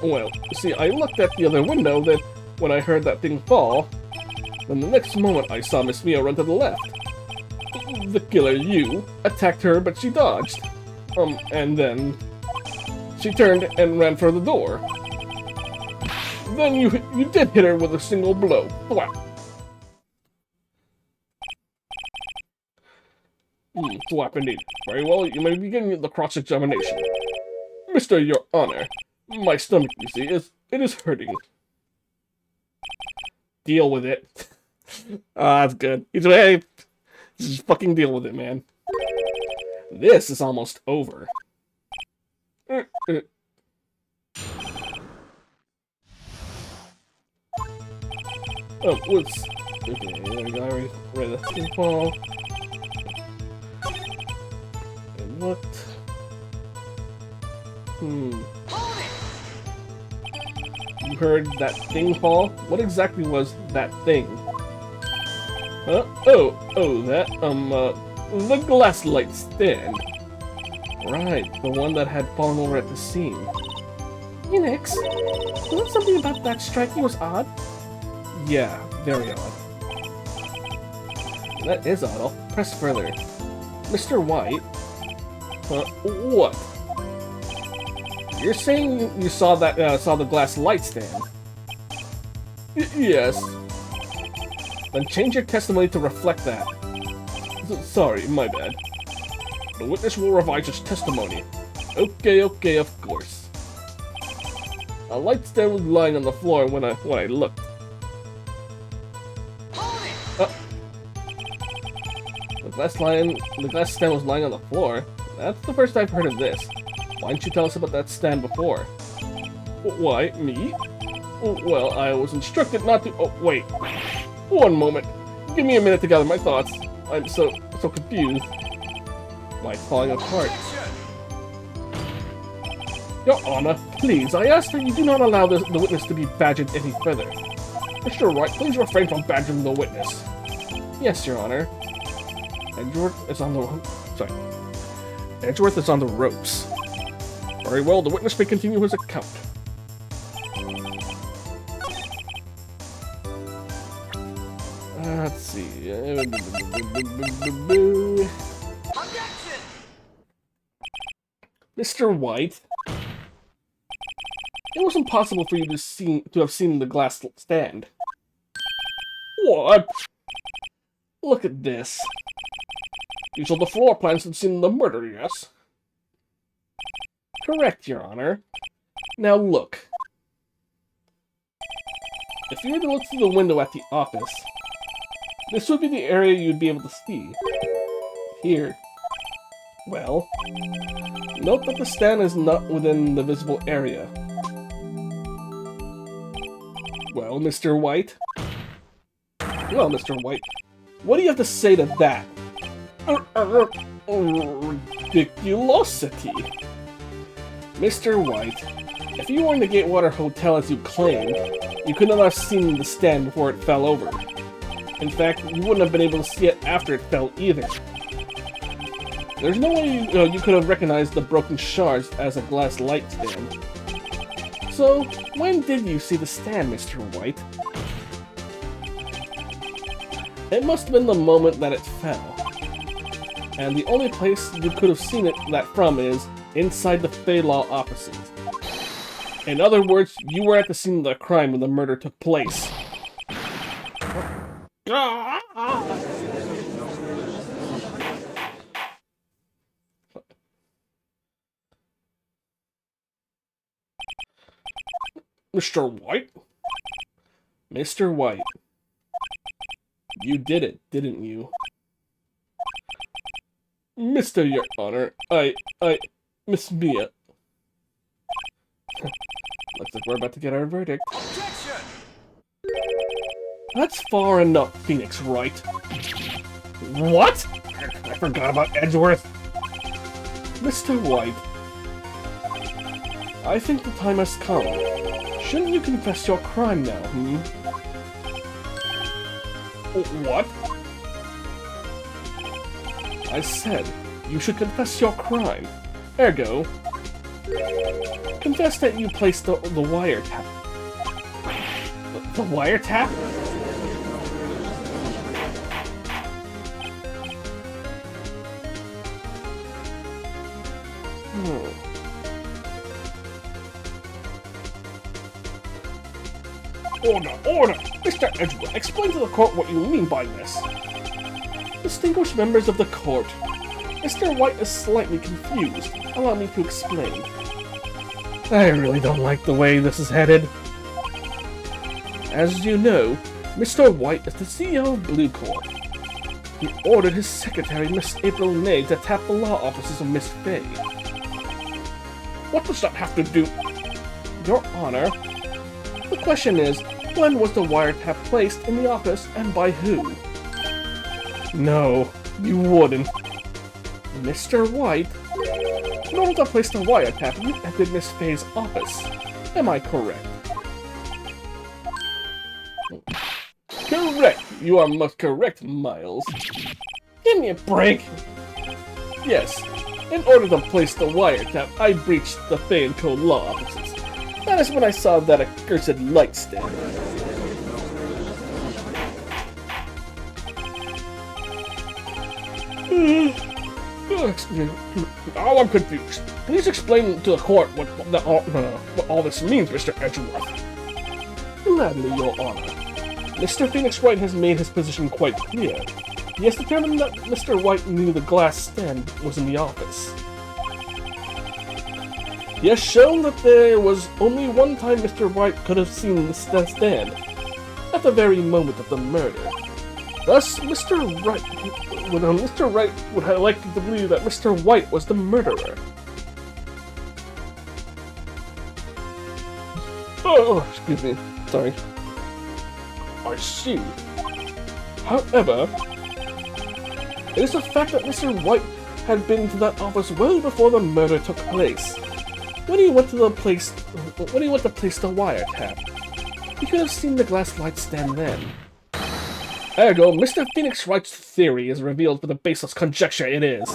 Well, see, I looked at the other window that when I heard that thing fall, then the next moment I saw Miss Mia run to the left. The killer, you, attacked her, but she dodged. And then she turned and ran for the door. Then you did hit her with a single blow. Thwap. Thwap indeed. Very well, you may begin the cross-examination. Mr. Your Honor, my stomach, you see, it is hurting. Deal with it. That's good. Hey, just fucking deal with it, man. This is almost over. Oh, whoops. Okay, there we go. I read the fall. And what? You heard that thing fall? What exactly was that thing? The glass light stand. Right, the one that had fallen over at the scene.
Phoenix, wasn't something about that strike you was odd?
Yeah, very odd. That is odd. I'll press further. Mr. White? What? You're saying you saw the glass light stand? Yes. Then change your testimony to reflect that. Sorry, my bad. The witness will revise his testimony. Okay, of course. A light stand was lying on the floor when I looked. The glass stand was lying on the floor? That's the first I've heard of this. Why didn't you tell us about that stand before? Why, me? Well, I was instructed not to— oh, wait. One moment. Give me a minute to gather my thoughts. I'm so confused. Life's falling apart. Your Honor, please, I ask that you do not allow the witness to be badgered any further. Mr. Wright, please refrain from badgering the witness. Yes, Your Honor. Edgeworth is on the ropes. Very well, the witness may continue his account. Let's see. Mr. White, it was impossible for you to have seen the glass stand. What? Look at this. You saw the floor plans and seen the murder, yes? Correct, Your Honor. Now look. If you were to look through the window at the office, this would be the area you'd be able to see. Here. Well, note that the stand is not within the visible area. Well, Mr. White? Well, Mr. White, what do you have to say to that? Ridiculosity. Mr. White, if you were in the Gatewater Hotel as you claimed, you could not have seen the stand before it fell over. In fact, you wouldn't have been able to see it after it fell either. There's no way you could have recognized the broken shards as a glass light stand. So, when did you see the stand, Mr. White? It must have been the moment that it fell. And the only place you could have seen it from is inside the Fey Law offices. In other words, you were at the scene of the crime when the murder took place. Mr. White? Mr. White. You did it, didn't you? Mr. Your Honor, Miss Mia. Looks like we're about to get our verdict.
Objection!
That's far enough, Phoenix Wright. What? I forgot about Edgeworth. Mr. White, I think the time has come. Shouldn't you confess your crime now, What? I said, you should confess your crime. Ergo, confess that you placed the wiretap. The wiretap? Order! Mr. Edgeworth, explain to the court what you mean by this. Distinguished members of the court, Mr. White is slightly confused. Allow me to explain. I really don't like the way this is headed. As you know, Mr. White is the CEO of Bluecorp. He ordered his secretary, Miss April May, to tap the law offices of Miss Fay. What does that have to do? Your Honor, the question is, when was the wiretap placed in the office and by who? No, you wouldn't. Mr. White, in order to place the wiretap, you entered Miss Fay's office. Am I correct? Correct! You are most correct, Miles.
Give me a break.
Yes, in order to place the wiretap, I breached the Fan Code law offices. That is when I saw that accursed light stand. Excuse me. Oh, I'm confused. Please explain to the court what all this means, Mr. Edgeworth. Gladly, Your Honor. Mr. Phoenix Wright has made his position quite clear. He has determined that Mr. White knew the glass stand was in the office. He has shown that there was only one time Mr. White could have seen the stand, at the very moment of the murder. Thus, Mr. Wright would have liked to believe that Mr. White was the murderer. Oh, excuse me. Sorry. I see. However, it is the fact that Mr. White had been to that office well before the murder took place. When he went to place the wiretap, he could have seen the glass light stand then. Ergo, Mr. Phoenix Wright's theory is revealed for the baseless conjecture it is.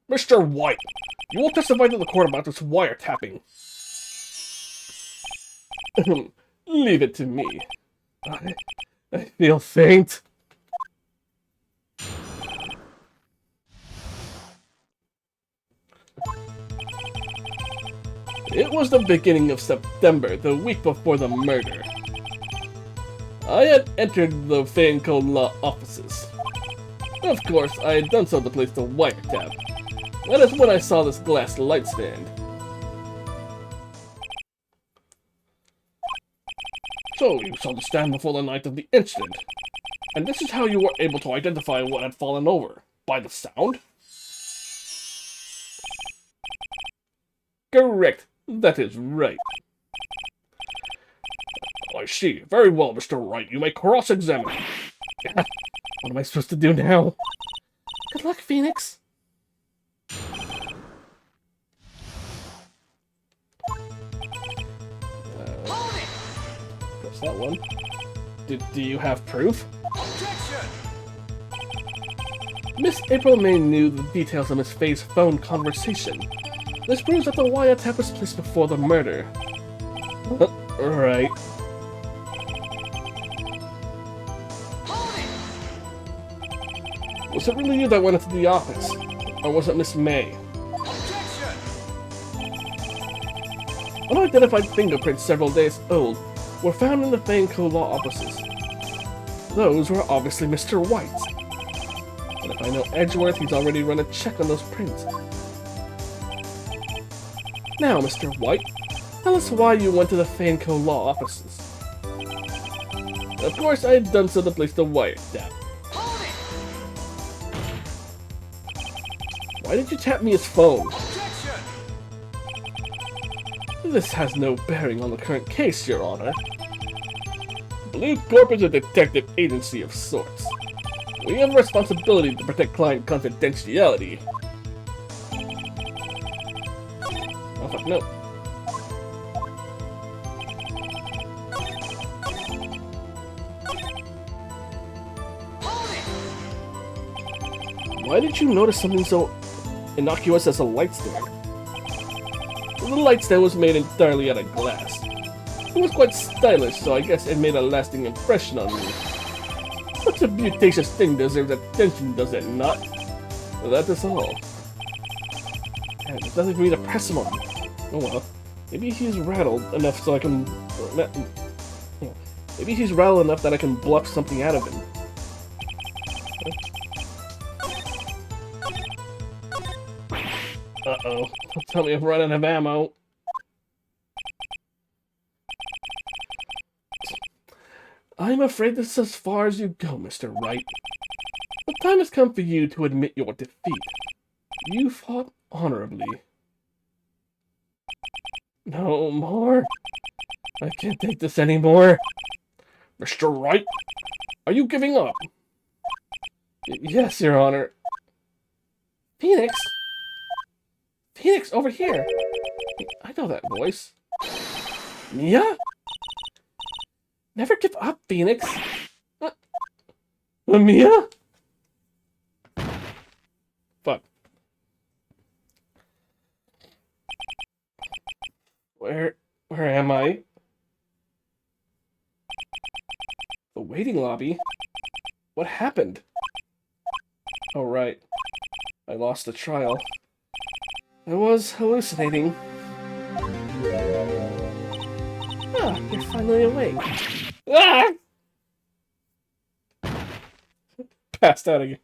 Mr. White, you will testify to the court about this wiretapping. Leave it to me. I feel faint. It was the beginning of September, the week before the murder. I had entered the Fan Code Law offices. Of course, I had done so to place the wiretap. That is when I saw this glass light stand. So, you saw the stand before the night of the incident. And this is how you were able to identify what had fallen over. By the sound? Correct. That is right. I see. Very well, Mr. Wright. You may cross-examine. What am I supposed to do now?
Good luck, Phoenix.
Press that one. Do you have proof?
Objection!
Miss April May knew the details of Miss Faye's phone conversation. This proves that the wiretap was placed before the murder. Right. Was it really you that went into the office? Or was it Miss May?
Objection!
Unidentified fingerprints several days old were found in the Fan Code Law offices. Those were obviously Mr. White's. And if I know Edgeworth, he's already run a check on those prints. Now, Mr. White, tell us why you went to the Fan Code Law offices. Of course, I had done so to place the wiretap. Why did you tap me his phone?
Objection!
This has no bearing on the current case, Your Honor. Bluecorp is a detective agency of sorts. We have a responsibility to protect client confidentiality. Oh fuck, no. Why did you notice something so innocuous as a light stand? The light stand was made entirely out of glass. It was quite stylish, so I guess it made a lasting impression on me. Such a beautacious thing deserves attention, does it not? Well, that is all. And there's nothing for me to press him on. Oh well. Maybe he's rattled enough so I can... Maybe he's rattled enough that I can bluff something out of him. Uh-oh. Don't tell me I'm running out of ammo. I'm afraid this is as far as you go, Mr. Wright. The time has come for you to admit your defeat. You fought honorably. No more. I can't take this anymore. Mr. Wright, are you giving up? Yes, Your Honor. Phoenix? Phoenix, over here. know that voice. Mia? Never give up, Phoenix. Mia? Fuck. Where am I? The waiting lobby? What happened? Oh, right. I lost the trial. I was hallucinating. Ah, you're finally awake. Ah! Passed out again.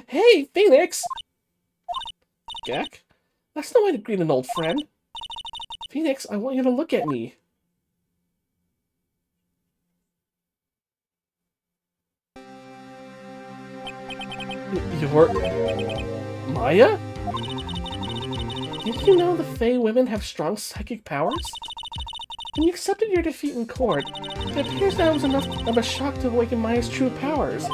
Hey, Phoenix! Gak? That's no way to greet an old friend. Phoenix, I want you to look at me. You're... Maya? Did you know the Fey women have strong psychic powers? When you accepted your defeat in court, it appears that was enough of a shock to awaken Maya's true powers.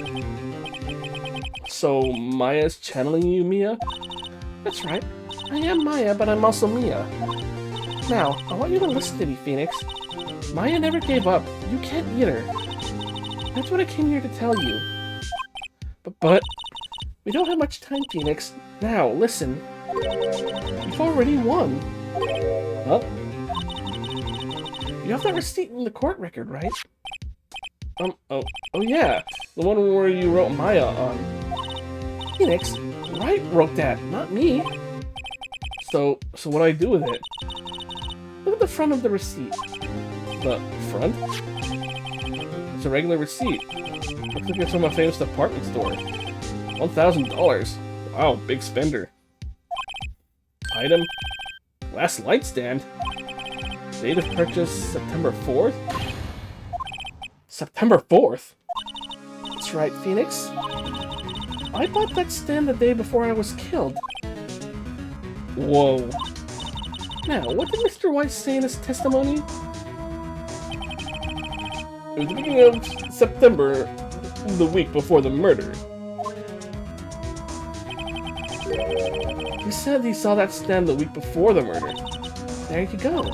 So, Maya's channeling you, Mia? That's right. I am Maya, but I'm also Mia. Now, I want you to listen to me, Phoenix. Maya never gave up. You can't either. That's what I came here to tell you. But we don't have much time, Phoenix. Now, listen. You've already won. Huh? You have that receipt in the court record, right? Oh yeah. The one where you wrote Maya on. Phoenix, Wright wrote that, not me. So what do I do with it? Look at the front of the receipt. The front? It's a regular receipt. Looks like it's from a famous department store. $1,000. Wow, big spender. Item? Last light stand. Date of purchase, September 4th? September 4th? That's right, Phoenix. I bought that stand the day before I was killed. Whoa. Now, what did Mr. White say in his testimony? It was the beginning of September, the week before the murder. He said he saw that stand the week before the murder. There you go.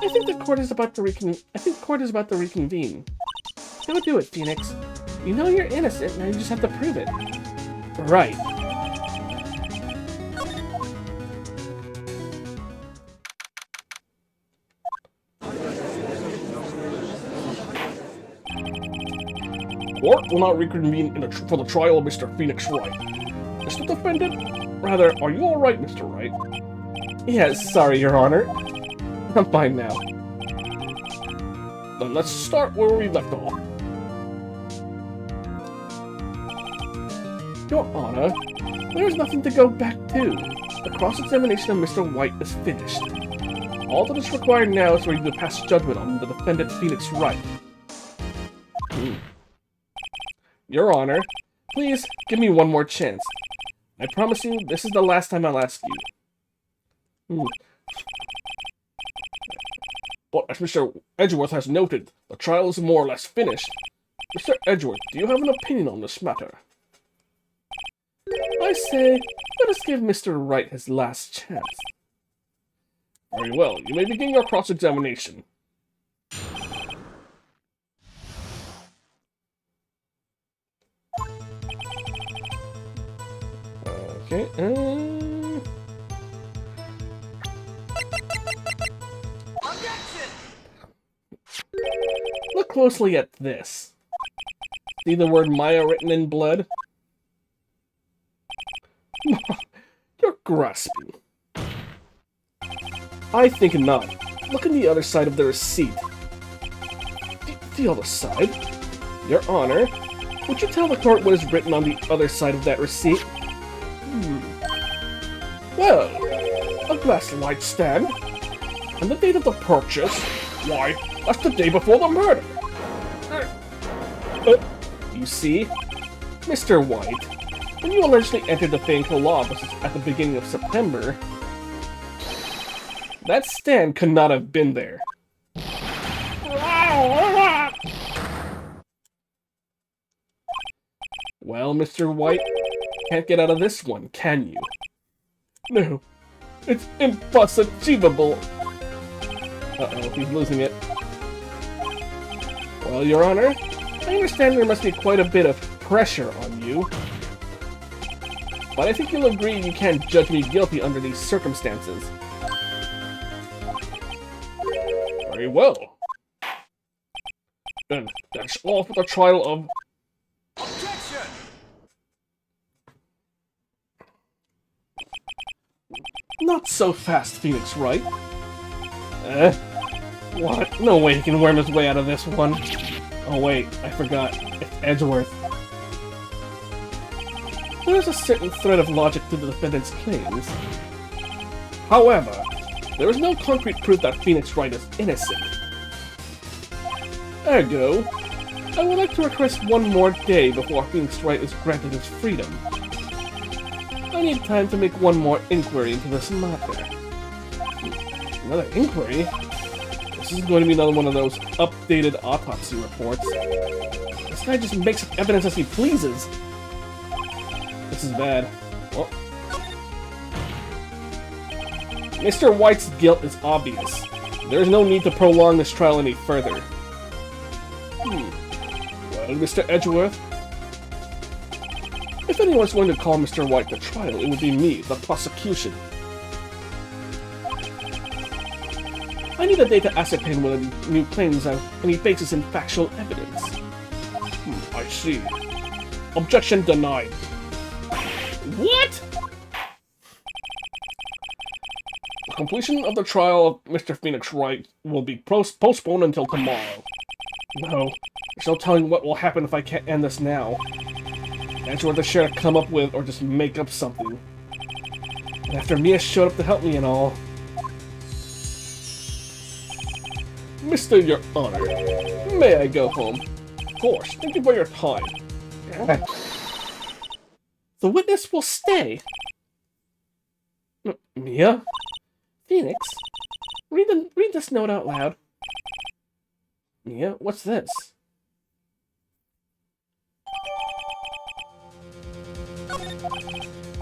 I think the court is about to reconvene. Go do it, Phoenix. You know you're innocent, now you just have to prove it. Right. Court will not reconvene for the trial of Mr. Phoenix Wright. Mr. Defendant? Rather, are you alright, Mr. Wright? Yes, sorry, Your Honor. I'm fine now. Then let's start where we left off. Your Honor, there's nothing to go back to. The cross-examination of Mr. White is finished. All that is required now is for you to pass judgment on the defendant Phoenix Wright. Your Honor, please give me one more chance. I promise you, this is the last time I'll ask you. But as Mr. Edgeworth has noted, the trial is more or less finished. Mr. Edgeworth, do you have an opinion on this matter? I say, let us give Mr. Wright his last chance. Very well, you may begin your cross-examination. Okay,
Objection!
Look closely at this. See the word Maya written in blood? You're grasping. I think not. Look on the other side of the receipt. The other side? Your Honor, would you tell the court what is written on the other side of that receipt? Well, a glass light stand. And the date of the purchase? Why, that's the day before the murder. You see? Mr. White, when you allegedly entered the Fayetteville law office at the beginning of September, that stand could not have been there. Well, Mr. White, can't get out of this one, can you? No, It's impossible. Uh-oh, he's losing it. Well, Your Honor, I understand there must be quite a bit of pressure on you. But I think you'll agree you can't judge me guilty under these circumstances. Very well. Then that's all for the trial of...
Objection!
Not so fast, Phoenix Wright. What? No way he can worm his way out of this one. Oh wait, I forgot. It's Edgeworth. There's a certain thread of logic to the defendant's claims. However, there is no concrete proof that Phoenix Wright is innocent. Ergo, I would like to request one more day before Phoenix Wright is granted his freedom. I need time to make one more inquiry into this matter. Another inquiry? This is going to be another one of those updated autopsy reports. This guy just makes up evidence as he pleases. This is bad. Oh. Mr. White's guilt is obvious. There is no need to prolong this trial any further. Well, Mr. Edgeworth? If anyone's going to call Mr. White to trial, it would be me, the prosecution. I need a day to ascertain whether the new claims have any basis in factual evidence. I see. Objection denied. What? The completion of the trial of Mr. Phoenix Wright will be postponed until tomorrow. No, there's no telling what will happen if I can't end this now. Edgeworth is sure to come up with or just make up something. And after Mia showed up to help me and all... Mr. Your Honor, may I go home? Of course, thank you for your time. The witness will stay. Mia? Phoenix? Read this note out loud. Mia, what's this?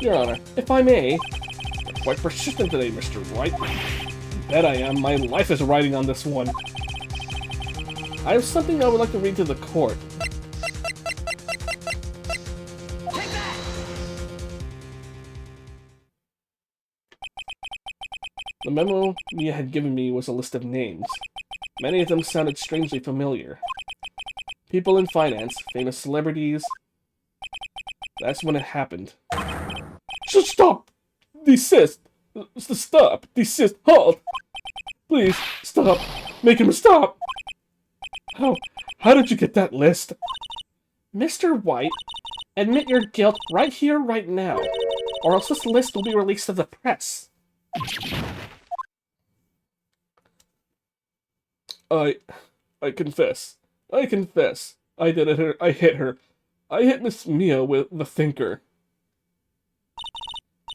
Your Honor, if I may... You're quite persistent today, Mr. Wright. Bet I am. My life is riding on this one. I have something I would like to read to the court.
Take that!
The memo Mia had given me was a list of names. Many of them sounded strangely familiar. People in finance, famous celebrities... That's when it happened. Stop! Desist! Stop! Desist! Halt! Please, stop! Make him stop! How did you get that list? Mr. White, admit your guilt right here, right now, or else this list will be released to the press. I confess. I confess. I did it. I hit her. I hit Miss Mia with the thinker.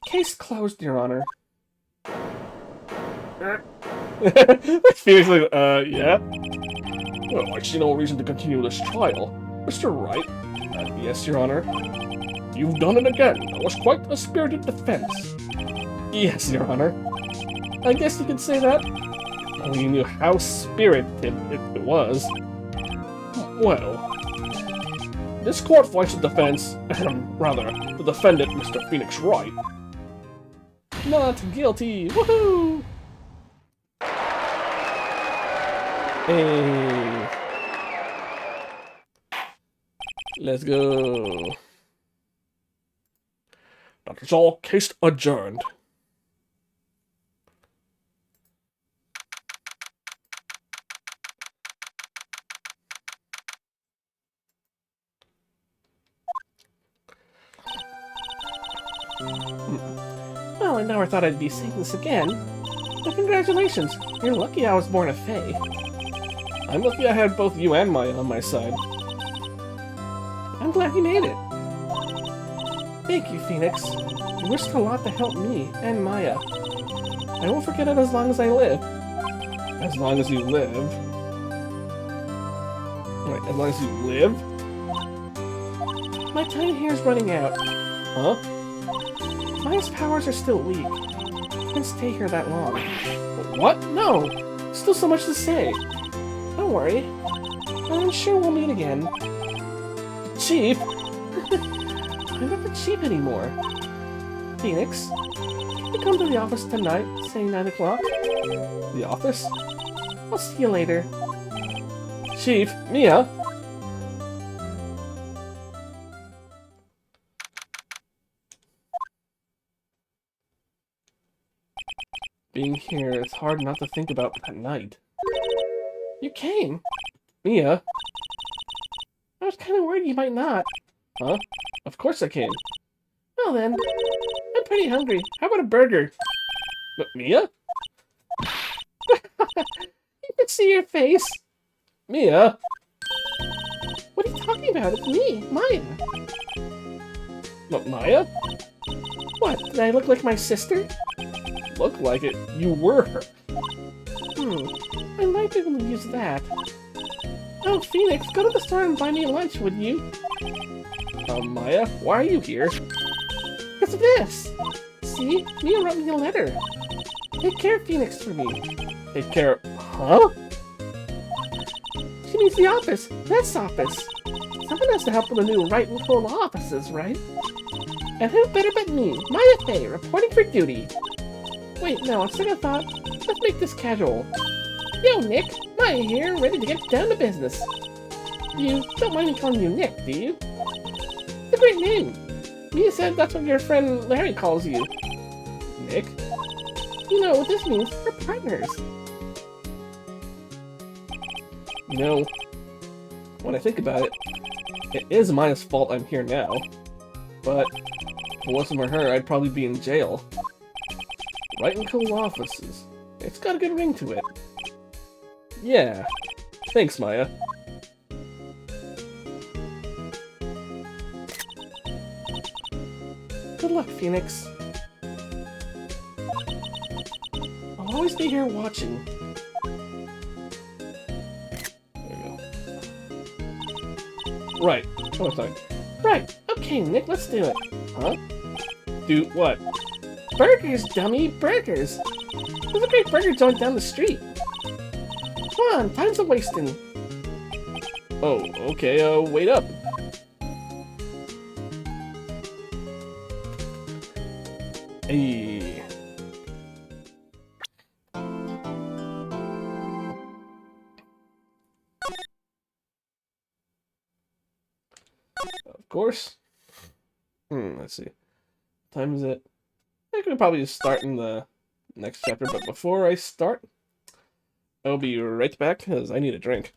Case closed, Your Honor. Phoenix like, yeah? Well, I see no reason to continue this trial. Mr. Wright? Yes, Your Honor. You've done it again. That was quite a spirited defense. Yes, Your Honor. I guess you could say that. Only you knew how spirited it was. Well... This court finds the defense, rather, the defendant, Mr. Phoenix Wright. Not guilty! Woohoo! Hey. Let's go. That is all. Case adjourned. Well, I never thought I'd be saying this again. But congratulations, you're lucky I was born a Fae. I'm lucky I had both you and Maya on my side. I'm glad you made it. Thank you, Phoenix. You risked a lot to help me and Maya. I won't forget it as long as I live. As long as you live? Wait, as long as you live? My time here is running out. Huh? Maya's powers are still weak.
can't stay here that long. What? No! Still so much to say. Don't worry. I'm sure we'll meet again. Chief? I'm not the chief anymore. Phoenix, can you come to the office tonight, say 9 o'clock?
The office?
I'll see you later.
Chief, Mia? Being here, it's hard not to think about that night.
You came.
Mia?
I was kind of worried you might not.
Huh? Of course I came.
Well then, I'm pretty hungry. How about a burger?
But Mia?
You can see your face.
Mia?
What are you talking about? It's me, Maya.
Maya?
What, did I look like my sister?
Look like it. You were her.
I might be able to use that. Oh, Phoenix, go to the store and buy me lunch, would you?
Maya, why are you here?
Because of this! See? Mia wrote me a letter. Take care of Phoenix for me.
Take care. Huh?
She means the office. This office. Someone has to help with the new Wright and Co. offices, right? And who better but me, Maya Fey, reporting for duty. Wait, no, on second thought, let's make this casual. Yo, Nick, Maya here, ready to get down to business. You don't mind me calling you Nick, do you? It's a great name. Mia said that's what your friend Larry calls you.
Nick?
You know what this means? We're partners.
You know, when I think about it, it is Maya's fault I'm here now. But if it wasn't for her, I'd probably be in jail. Right in Co offices. It's got a good ring to it. Yeah. Thanks, Maya.
Good luck, Phoenix. I'll always be here watching.
There you go. Right. Oh, sorry.
Right. Okay, Nick, let's do it.
Huh? Do what?
Burgers, dummy! Burgers! There's a great burger joint down the street. Come on, time's a wasting.
Oh, okay, wait up. Hey. Of course. Let's see. What time is it? I could probably just start in the next chapter, but before I start, I'll be right back because I need a drink.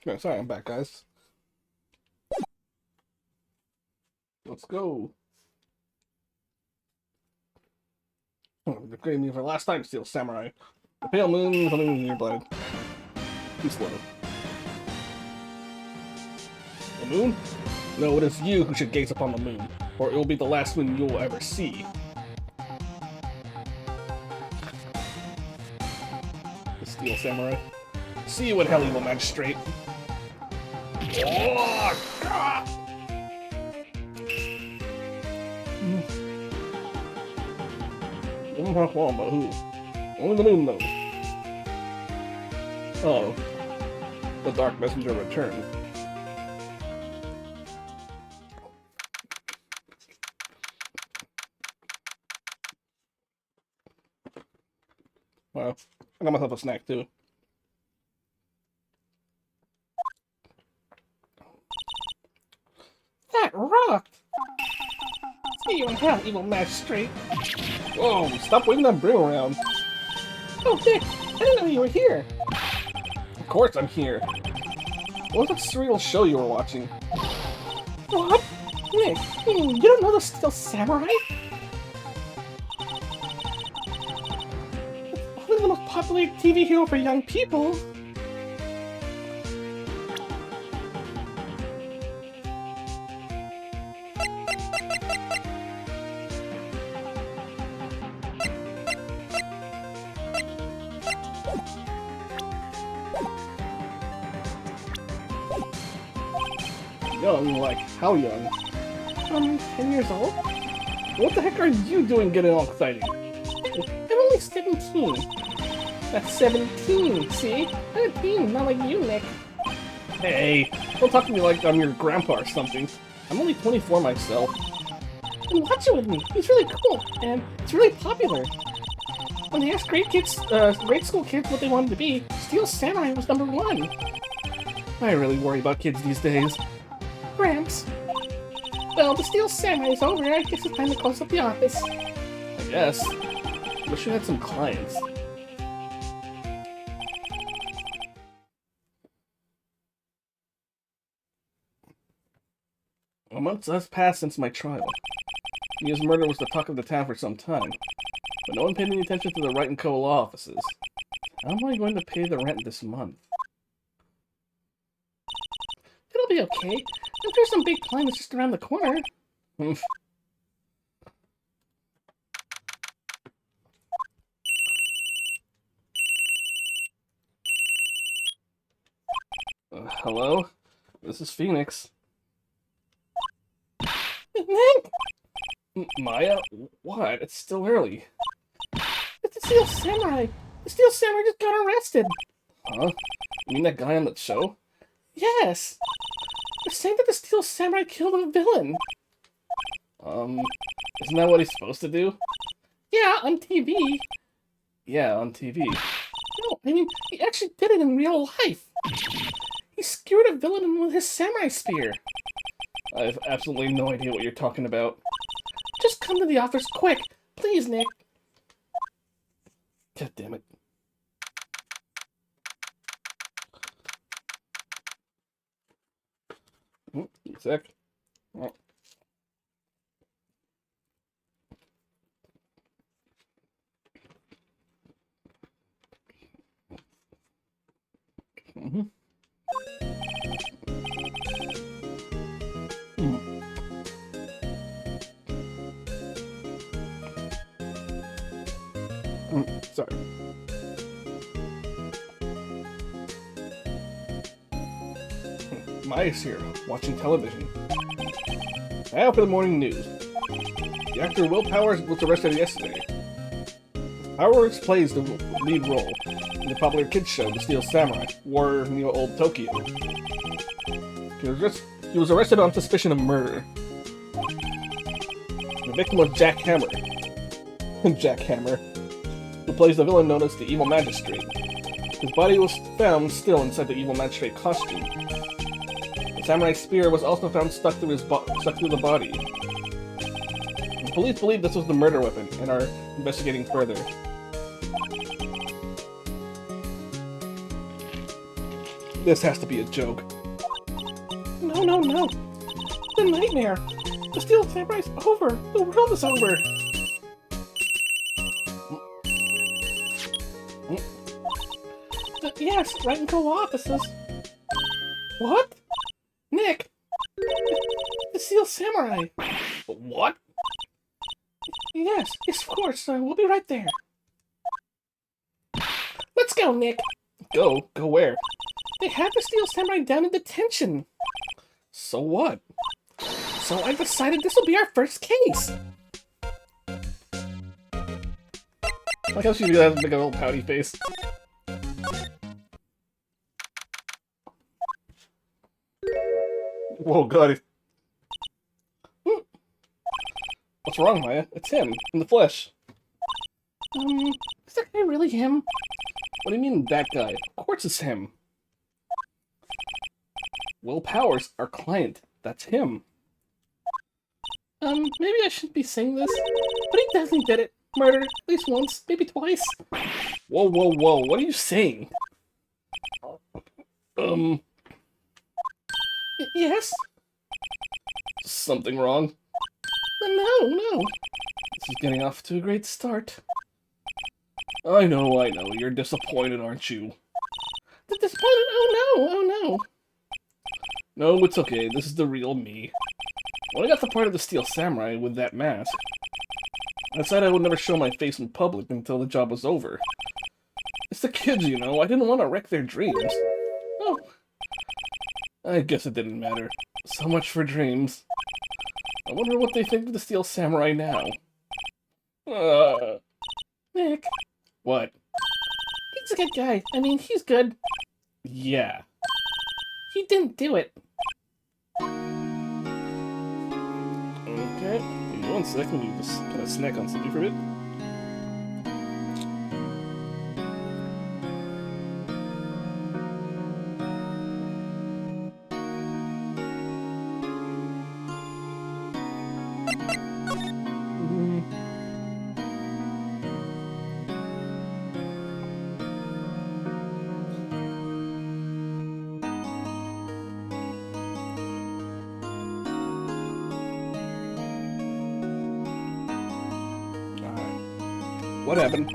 Okay, sorry, I'm back, guys. Let's go. They're creating me for the last time, Steel Samurai. The pale moon, something in your blood. Too slow. The moon? No, it is you who should gaze upon the moon, or it will be the last moon you will ever see. The Steel Samurai. See you in hell, evil magistrate. Oh, God! But who? Only the moon knows. Oh. The Dark Messenger returned. Well, I got myself a snack too.
That rocked! See you in hell, evil magistrate.
Whoa, stop waving that broom around.
Oh, Nick, I didn't know you were here.
Of course I'm here. What was that surreal show you were watching?
What? Nick, you don't know the Steel Samurai? It's only the most popular TV hero for young people.
Young? Like, how young?
10 years old?
What the heck are you doing getting all excited?
I'm only 17. That's 17, see? 17, not like you, Nick.
Hey, don't talk to me like I'm your grandpa or something. I'm only 24 myself.
And watch it with me. He's really cool, and it's really popular. When they asked grade school kids what they wanted to be, Steel Samurai was #1.
I really worry about kids these days.
Gramps. Well, the Steel Samurai's over. I guess it's time to close up the office.
I guess. Wish we had some clients. A month has passed since my trial. Mia's murder was the talk of the town for some time, but no one paid any attention to the Wright & Co. law offices. How am I going to pay the rent this month?
It'll be okay. I'm sure some big climb is just around the corner.
Hello? This is Phoenix.
Nick!
Maya? What? It's still early.
It's the Steel Samurai! The Steel Samurai just got arrested!
Huh? You mean that guy on the show?
Yes! They're saying that the Steel Samurai killed a villain!
Isn't that what he's supposed to do?
Yeah, on TV.
Yeah, on TV.
No, I mean, he actually did it in real life! He skewered a villain with his samurai spear!
I have absolutely no idea what you're talking about.
Just come to the office quick! Please, Nick!
God damn it. A sec. Oh. Sorry. Maya's here, watching television. Now for the morning news. The actor Will Powers was arrested yesterday. Powers plays the lead role in the popular kids show The Steel Samurai, War Neo Old Tokyo. He was arrested on suspicion of murder. The victim was Jack Hammer. Jack Hammer, who plays the villain known as the Evil Magistrate. His body was found still inside the Evil Magistrate costume. The samurai spear was also found stuck through the body. The police believe this was the murder weapon and are investigating further. This has to be a joke.
No, no, no. The nightmare. The Steel Samurai's over. The world is over. Yes, Wright and Co offices. What? Nick! The Steel Samurai!
What?
Yes, of course. We'll be right there. Let's go, Nick.
Go? Go where?
They have the Steel Samurai down in detention.
So what?
So I decided this will be our first case.
Like how she do that, like a little pouty face. Whoa, God. What's wrong, Maya? It's him, in the flesh.
Is that guy really him?
What do you mean, that guy? Of course it's him. Will Powers, our client. That's him.
Maybe I shouldn't be saying this, but he definitely did it. Murder, at least once, maybe twice.
Whoa, whoa, whoa, what are you saying?
Yes?
Something wrong?
No, no.
This is getting off to a great start. I know, you're disappointed, aren't you?
Disappointed? Oh no.
No, it's okay, this is the real me. When I got the part of the Steel Samurai with that mask, I said I would never show my face in public until the job was over. It's the kids, you know, I didn't want to wreck their dreams. Oh, I guess it didn't matter. So much for dreams. I wonder what they think of the Steel Samurai now.
Nick.
What?
He's a good guy. I mean, he's good.
Yeah.
He didn't do it.
Okay, give me 1 second, we just kind of snack on something for a bit. What happened?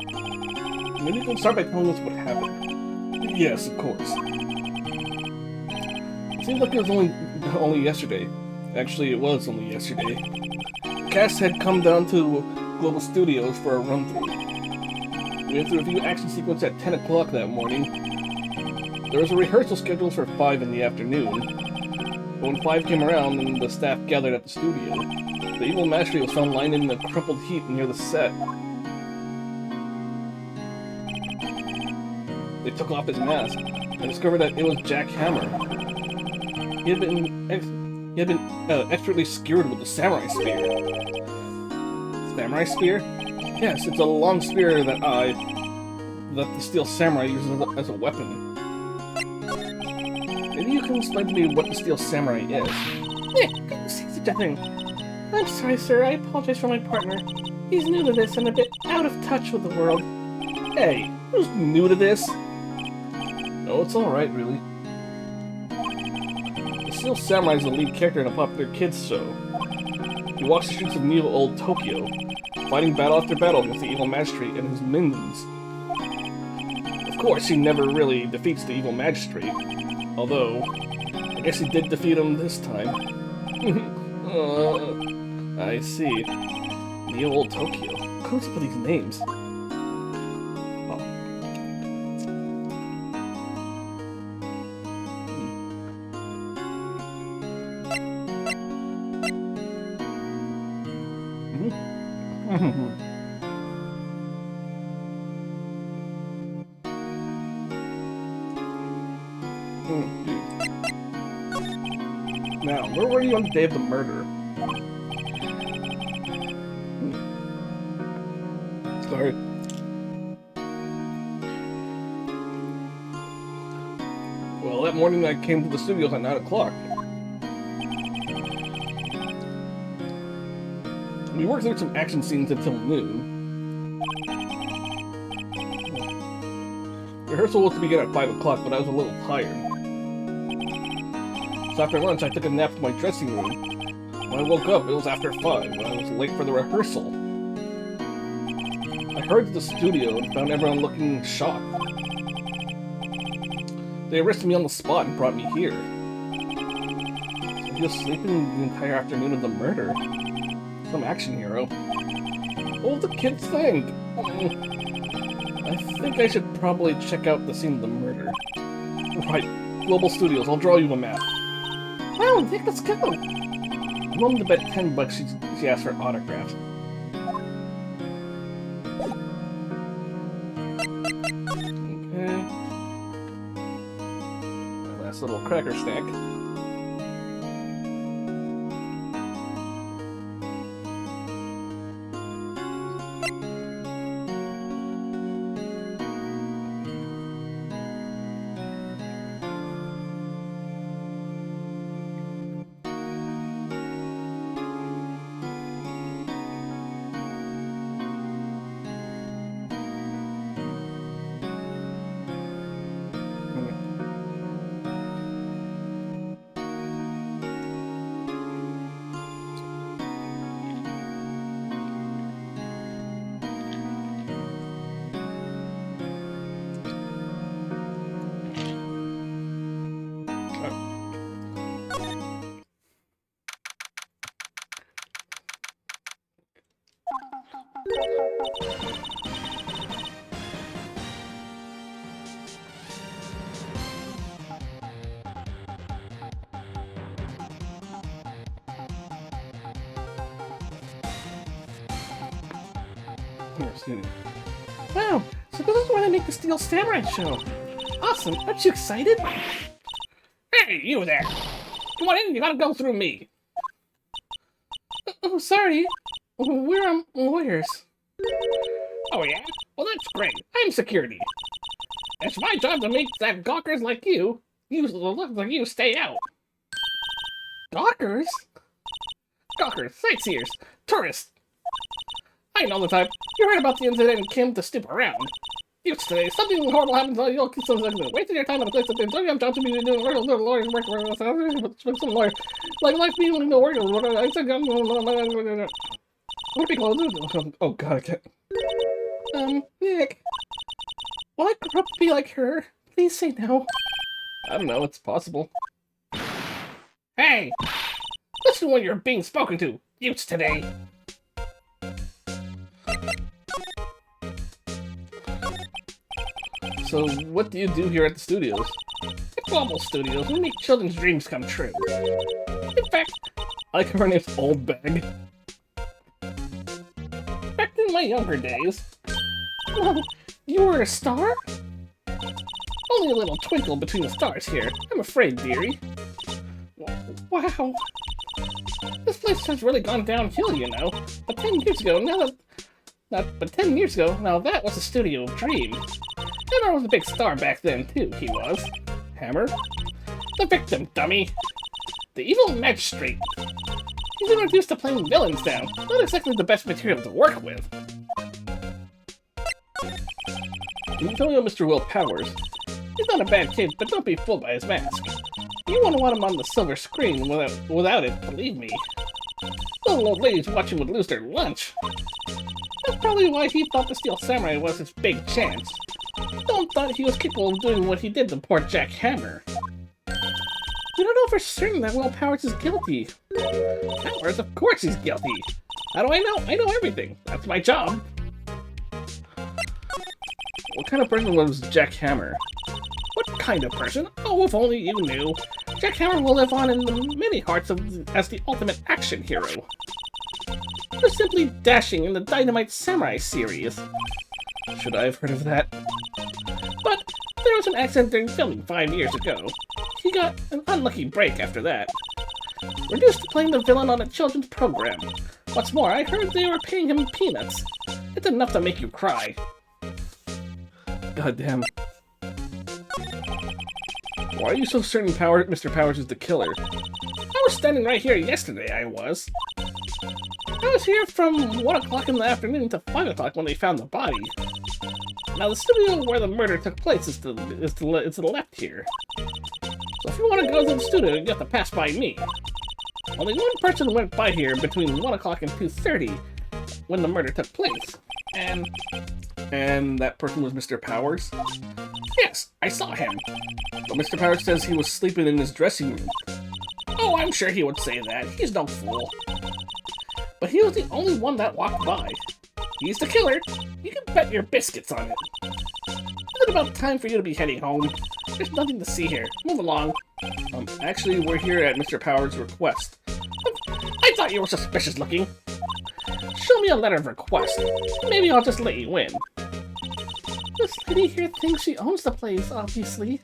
Maybe you can start by telling us what happened. Yes, of course. It seems like it was only yesterday. Actually, it was only yesterday. The cast had come down to Global Studios for a run-through. We had to review action sequence at 10 o'clock that morning. There was a rehearsal scheduled for 5 in the afternoon. But when 5 came around and the staff gathered at the studio, the evil mastery was found lying in a crumpled heap near the set. They took off his mask and discovered that it was Jack Hammer. He had been expertly skewered with the samurai spear. Samurai spear? Yes, it's a long spear that the Steel Samurai uses as a weapon. Maybe you can explain to me what the Steel Samurai is.
Nick, couldn't you say such a thing? I'm sorry, sir. I apologize for my partner. He's new to this and a bit out of touch with the world.
Hey, who's new to this? No, it's alright, really. The Steel Samurai is the lead character in a popular kids show. He walks the streets of Neo Old Tokyo, fighting battle after battle against the evil magistrate and his minions. Of course, he never really defeats the evil magistrate, although I guess he did defeat him this time. I see. Neo Old Tokyo. Who comes up with these names? Now, where were you on the day of the murder? Sorry. Well, that morning I came to the studios at 9 o'clock. We worked through some action scenes until noon. Rehearsal was to begin at 5 o'clock, but I was a little tired. So after lunch, I took a nap in my dressing room. When I woke up, it was after 5, and I was late for the rehearsal. I hurried to the studio and found everyone looking shocked. They arrested me on the spot and brought me here. So he was sleeping the entire afternoon of the murder. Some action hero. What will the kids think? I think I should probably check out the scene of the murder. Right, Global Studios, I'll draw you a map.
Wow, Nick, let's go.
I'm willing to bet $10 she asked for autographs. Okay. Last little cracker snack.
Wow, so this is where they make the Steel Samurai show. Awesome, aren't you excited?
Hey, you there! Come on in, you gotta go through me.
Oh, sorry. We're lawyers.
Oh yeah? Well, that's great. I'm security. It's my job to make that gawkers like you look like you stay out.
Gawkers?
Gawkers, sightseers, tourists. I know the type. You heard about the incident and came to snoop around. Youths today, something horrible happens, you'll kill some second. Wasting your time on a place that they don't have job to be doing little lawyers work for some lawyer. Like life being in the world. I said, what be close? Oh god, I can't.
Nick. Will I grow up to be like her? Please say no.
I don't know, it's possible. Hey! Listen when you're being spoken to, youths today. So, what do you do here at the studios? At Global Studios, we make children's dreams come true. In fact, I like her name's Old Bag. Back in my younger days.
Well, you were a star?
Only a little twinkle between the stars here, I'm afraid, dearie.
Wow.
This place has really gone downhill, you know. But 10 years ago, now that was a studio of dreams. Hammer was a big star back then, too, he was. Hammer? The victim, dummy. The evil magistrate. He's introduced to playing villains now. Not exactly the best material to work with. You tell me about Mr. Will Powers. He's not a bad kid, but don't be fooled by his mask. You wouldn't want him on the silver screen without it, believe me. Little old ladies watching would lose their lunch. That's probably why he thought the Steel Samurai was his big chance. Don't thought he was capable of doing what he did to poor Jack Hammer.
We don't know for certain that Will Powers is guilty.
Powers, of course he's guilty. How do I know? I know everything. That's my job. What kind of person was Jack Hammer? What kind of person? Oh, if only you knew. Jack Hammer will live on in the many hearts as the ultimate action hero. He was simply dashing in the Dynamite Samurai series. Should I have heard of that? But there was an accident during filming 5 years ago. He got an unlucky break after that. Reduced to playing the villain on a children's program. What's more, I heard they were paying him peanuts. It's enough to make you cry. Goddamn. Why are you so certain Mr. Powers is the killer? I was standing right here yesterday, I was. I was here from 1 o'clock in the afternoon to 5 o'clock when they found the body. Now the studio where the murder took place is to the left here. So if you want to go to the studio, you have to pass by me. Only one person went by here between 1 o'clock and 2:30 when the murder took place. And that person was Mr. Powers? Yes, I saw him. But Mr. Powers says he was sleeping in his dressing room. Oh, I'm sure he would say that. He's no fool. But he was the only one that walked by. He's the killer. You can bet your biscuits on it. It's about time for you to be heading home. There's nothing to see here. Move along. Actually, we're here at Mr. Powers' request. I thought you were suspicious looking. Show me a letter of request. Maybe I'll just let you in.
This lady here thinks she owns the place, obviously.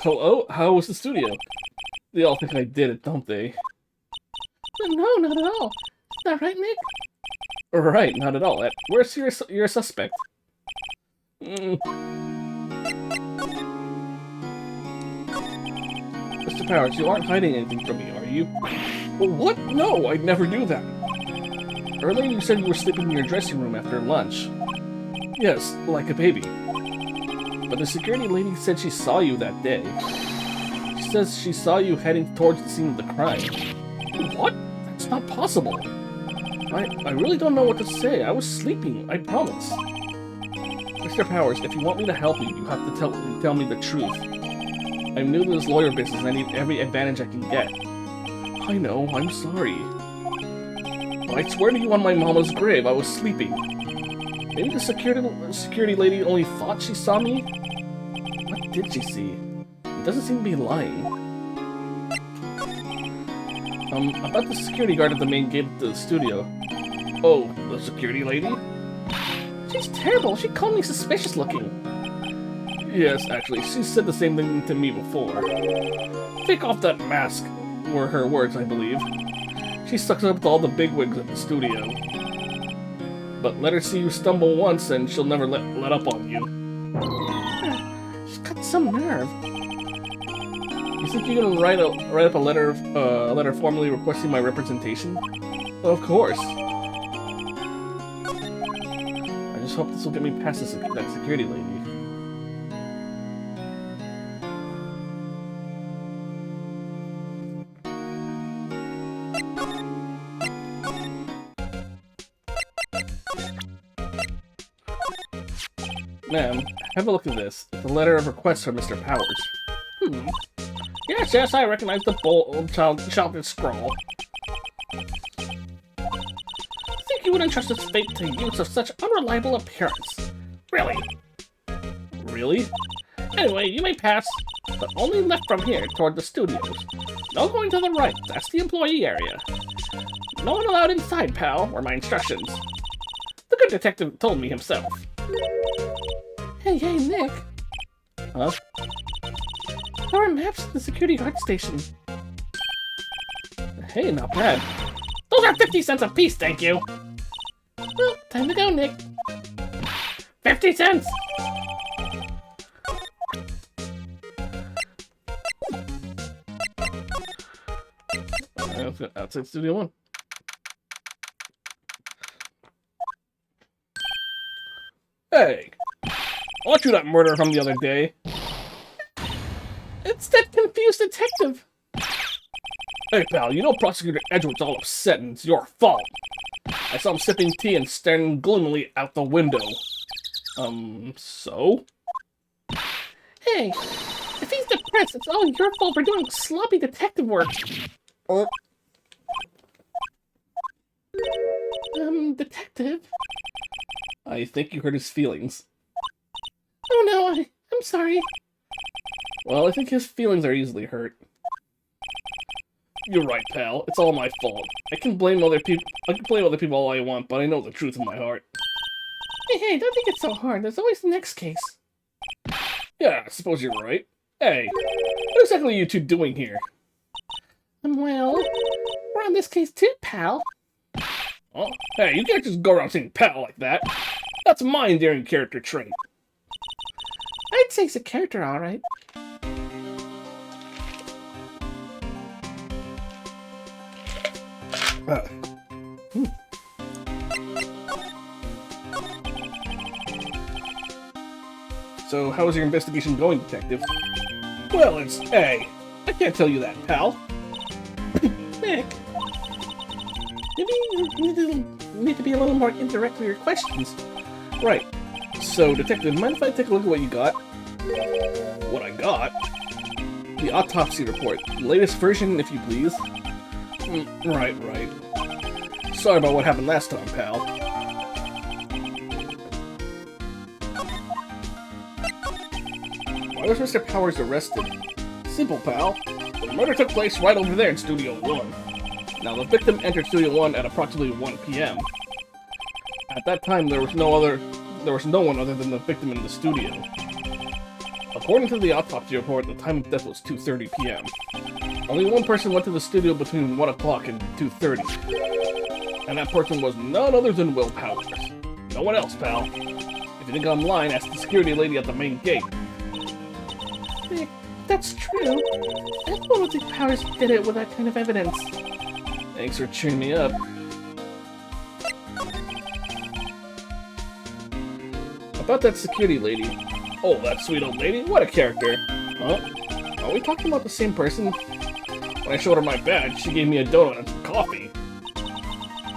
Hello? How was the studio? They all think I did it, don't they?
No, not at all. Is that right, Nick?
Right, not at all. Where's your suspect? Mr. Powers, you aren't hiding anything from me, are you? Well, what? No, I'd never do that. Earlier you said you were sleeping in your dressing room after lunch. Yes, like a baby. But the security lady said she saw you that day. She says she saw you heading towards the scene of the crime. What? That's not possible. I really don't know what to say. I was sleeping, I promise. Mr. Powers, if you want me to help you, you have to tell me the truth. I'm new to this lawyer business and I need every advantage I can get. I know, I'm sorry. But I swear to you on my mama's grave, I was sleeping. Maybe the security lady only thought she saw me? What did she see? It doesn't seem to be lying. About the security guard at the main gate to the studio. Oh, the security lady?
She's terrible. She called me suspicious looking.
Yes, actually, she said the same thing to me before. Take off that mask, were her words, I believe. She sucks up to all the bigwigs at the studio. But let her see you stumble once and she'll never let up on you.
She's got some nerve.
You think you're gonna write up a letter formally requesting my representation? Well, of course. I just hope this will get me past that security lady. Ma'am, have a look at this. It's a letter of request from Mr. Powers. Yes, I recognize the bold childish scrawl. Think you would entrust its fate to use of such unreliable appearance? Really? Really? Anyway, you may pass, but only left from here toward the studios. No going to the right, that's the employee area. No one allowed inside, pal, were my instructions. The good detective told me himself.
Hey, Nick.
Huh?
There are maps at the security guard station.
Hey, not bad.
Those are 50 cents apiece, thank you.
Well, time to go, Nick.
50 cents!
Let's go outside Studio 1. Hey! Aren't you that murderer from the other day?
It's that confused detective.
Hey, pal, you know Prosecutor Edgewood's all upset and it's your fault. I saw him sipping tea and staring gloomily out the window. So?
Hey, if he's depressed, it's all your fault for doing sloppy detective work. Detective?
I think you hurt his feelings.
Oh no, I'm sorry.
Well, I think his feelings are easily hurt. You're right, pal. It's all my fault. I can blame other people all I want, but I know the truth in my heart.
Hey, don't think it's so hard. There's always the next case.
Yeah, I suppose you're right. Hey, what exactly are you two doing here?
Well, we're on this case too, pal.
Oh, hey, you can't just go around saying pal like that. That's my endearing character trait.
I'd say it's a character, alright.
So, how is your investigation going, Detective? Well, it's A. I can't tell you that, pal.
Nick, maybe you need to be a little more indirect with your questions.
Right. So, Detective, mind if I take a look at what you got? What I got? The autopsy report. Latest version, if you please. Right. Sorry about what happened last time, pal. Why was Mr. Powers arrested? Simple, pal. The murder took place right over there in Studio 1. Now, the victim entered Studio 1 at approximately 1 p.m. At that time, there was no one other than the victim in the studio. According to the autopsy report, the time of death was 2:30 p.m. Only one person went to the studio between 1 o'clock and 2:30. And that person was none other than Will Powers. No one else, pal. If you think I'm lying, ask the security lady at the main gate.
Nick, that's true. I don't think Powers did it with that kind of evidence.
Thanks for cheering me up. About that security lady. Oh, that sweet old lady? What a character. Huh? Are we talking about the same person? When I showed her my badge, she gave me a donut and some coffee.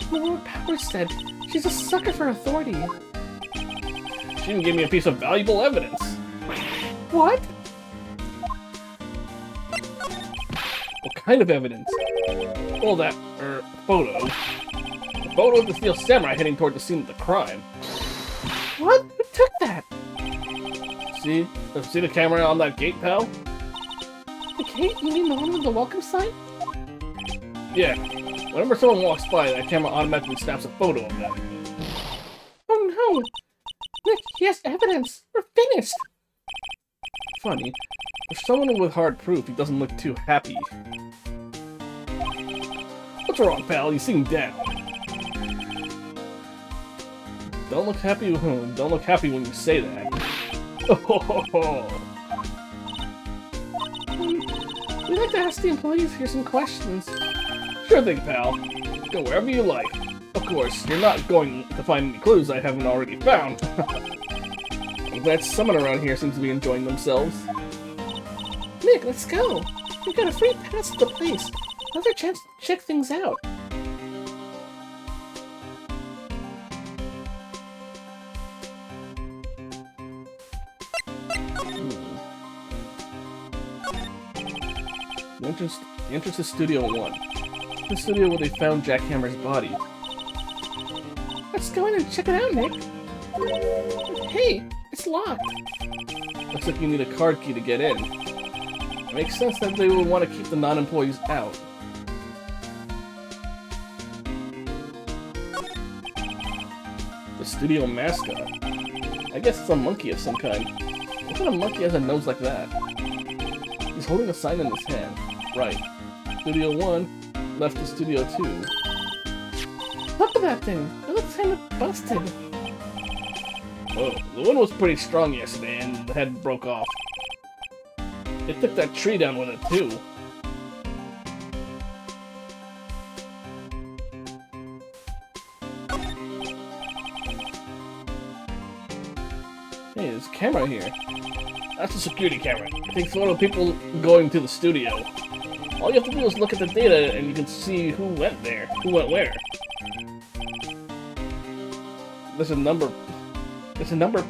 What Powers said. She's a sucker for authority.
She even gave me a piece of valuable evidence.
What?
What kind of evidence? Well, that, photo. The photo of the Steel Samurai heading toward the scene of the crime.
What? Who took that?
See the camera on that gate, pal?
The gate? You mean the one with the welcome sign?
Yeah. Whenever someone walks by, that camera automatically snaps a photo of them.
Oh no! Nick, he has evidence! We're finished!
Funny. For someone with hard proof, he doesn't look too happy. What's wrong, pal? You seem down. Don't look happy when you say that.
We'd like to ask the employees here some questions.
Sure thing, pal. Go wherever you like. Of course, you're not going to find any clues I haven't already found. I'm glad someone around here seems to be enjoying themselves.
Nick, let's go. We've got a free pass to the place. Another chance to check things out.
The entrance is Studio 1. The studio where they found Jack Hammer's body.
Let's go in and check it out, Nick. Hey, it's locked.
Looks like you need a card key to get in. It makes sense that they would want to keep the non-employees out. The studio mascot. I guess it's a monkey of some kind. What kind of monkey has a nose like that? He's holding a sign in his hand. Right. Studio 1 left to Studio 2.
Look at that thing. It looks kind of busted.
Oh, the wind was pretty strong yesterday and the head broke off. It took that tree down with it too. Hey, there's a camera here. That's a security camera. It takes photo of people going to the studio. All you have to do is look at the data and you can see who went there, who went where. There's a number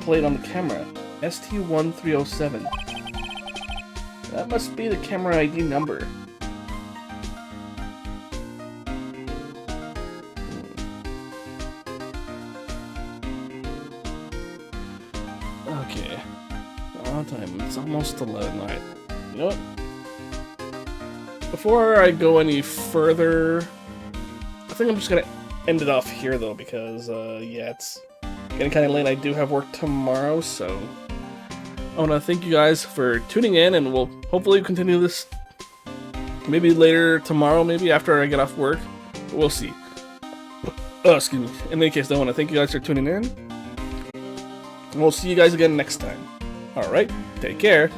plate on the camera. ST1307. That must be the camera ID number. Okay. On time. It's almost 11. Alright. You know what? Before I go any further, I think I'm just gonna end it off here though, because yeah, it's getting kind of late. I do have work tomorrow, so I want to thank you guys for tuning in, and we'll hopefully continue this maybe later tomorrow, maybe after I get off work. We'll see. Excuse me. In any case, I want to thank you guys for tuning in, and we'll see you guys again next time. Alright, take care.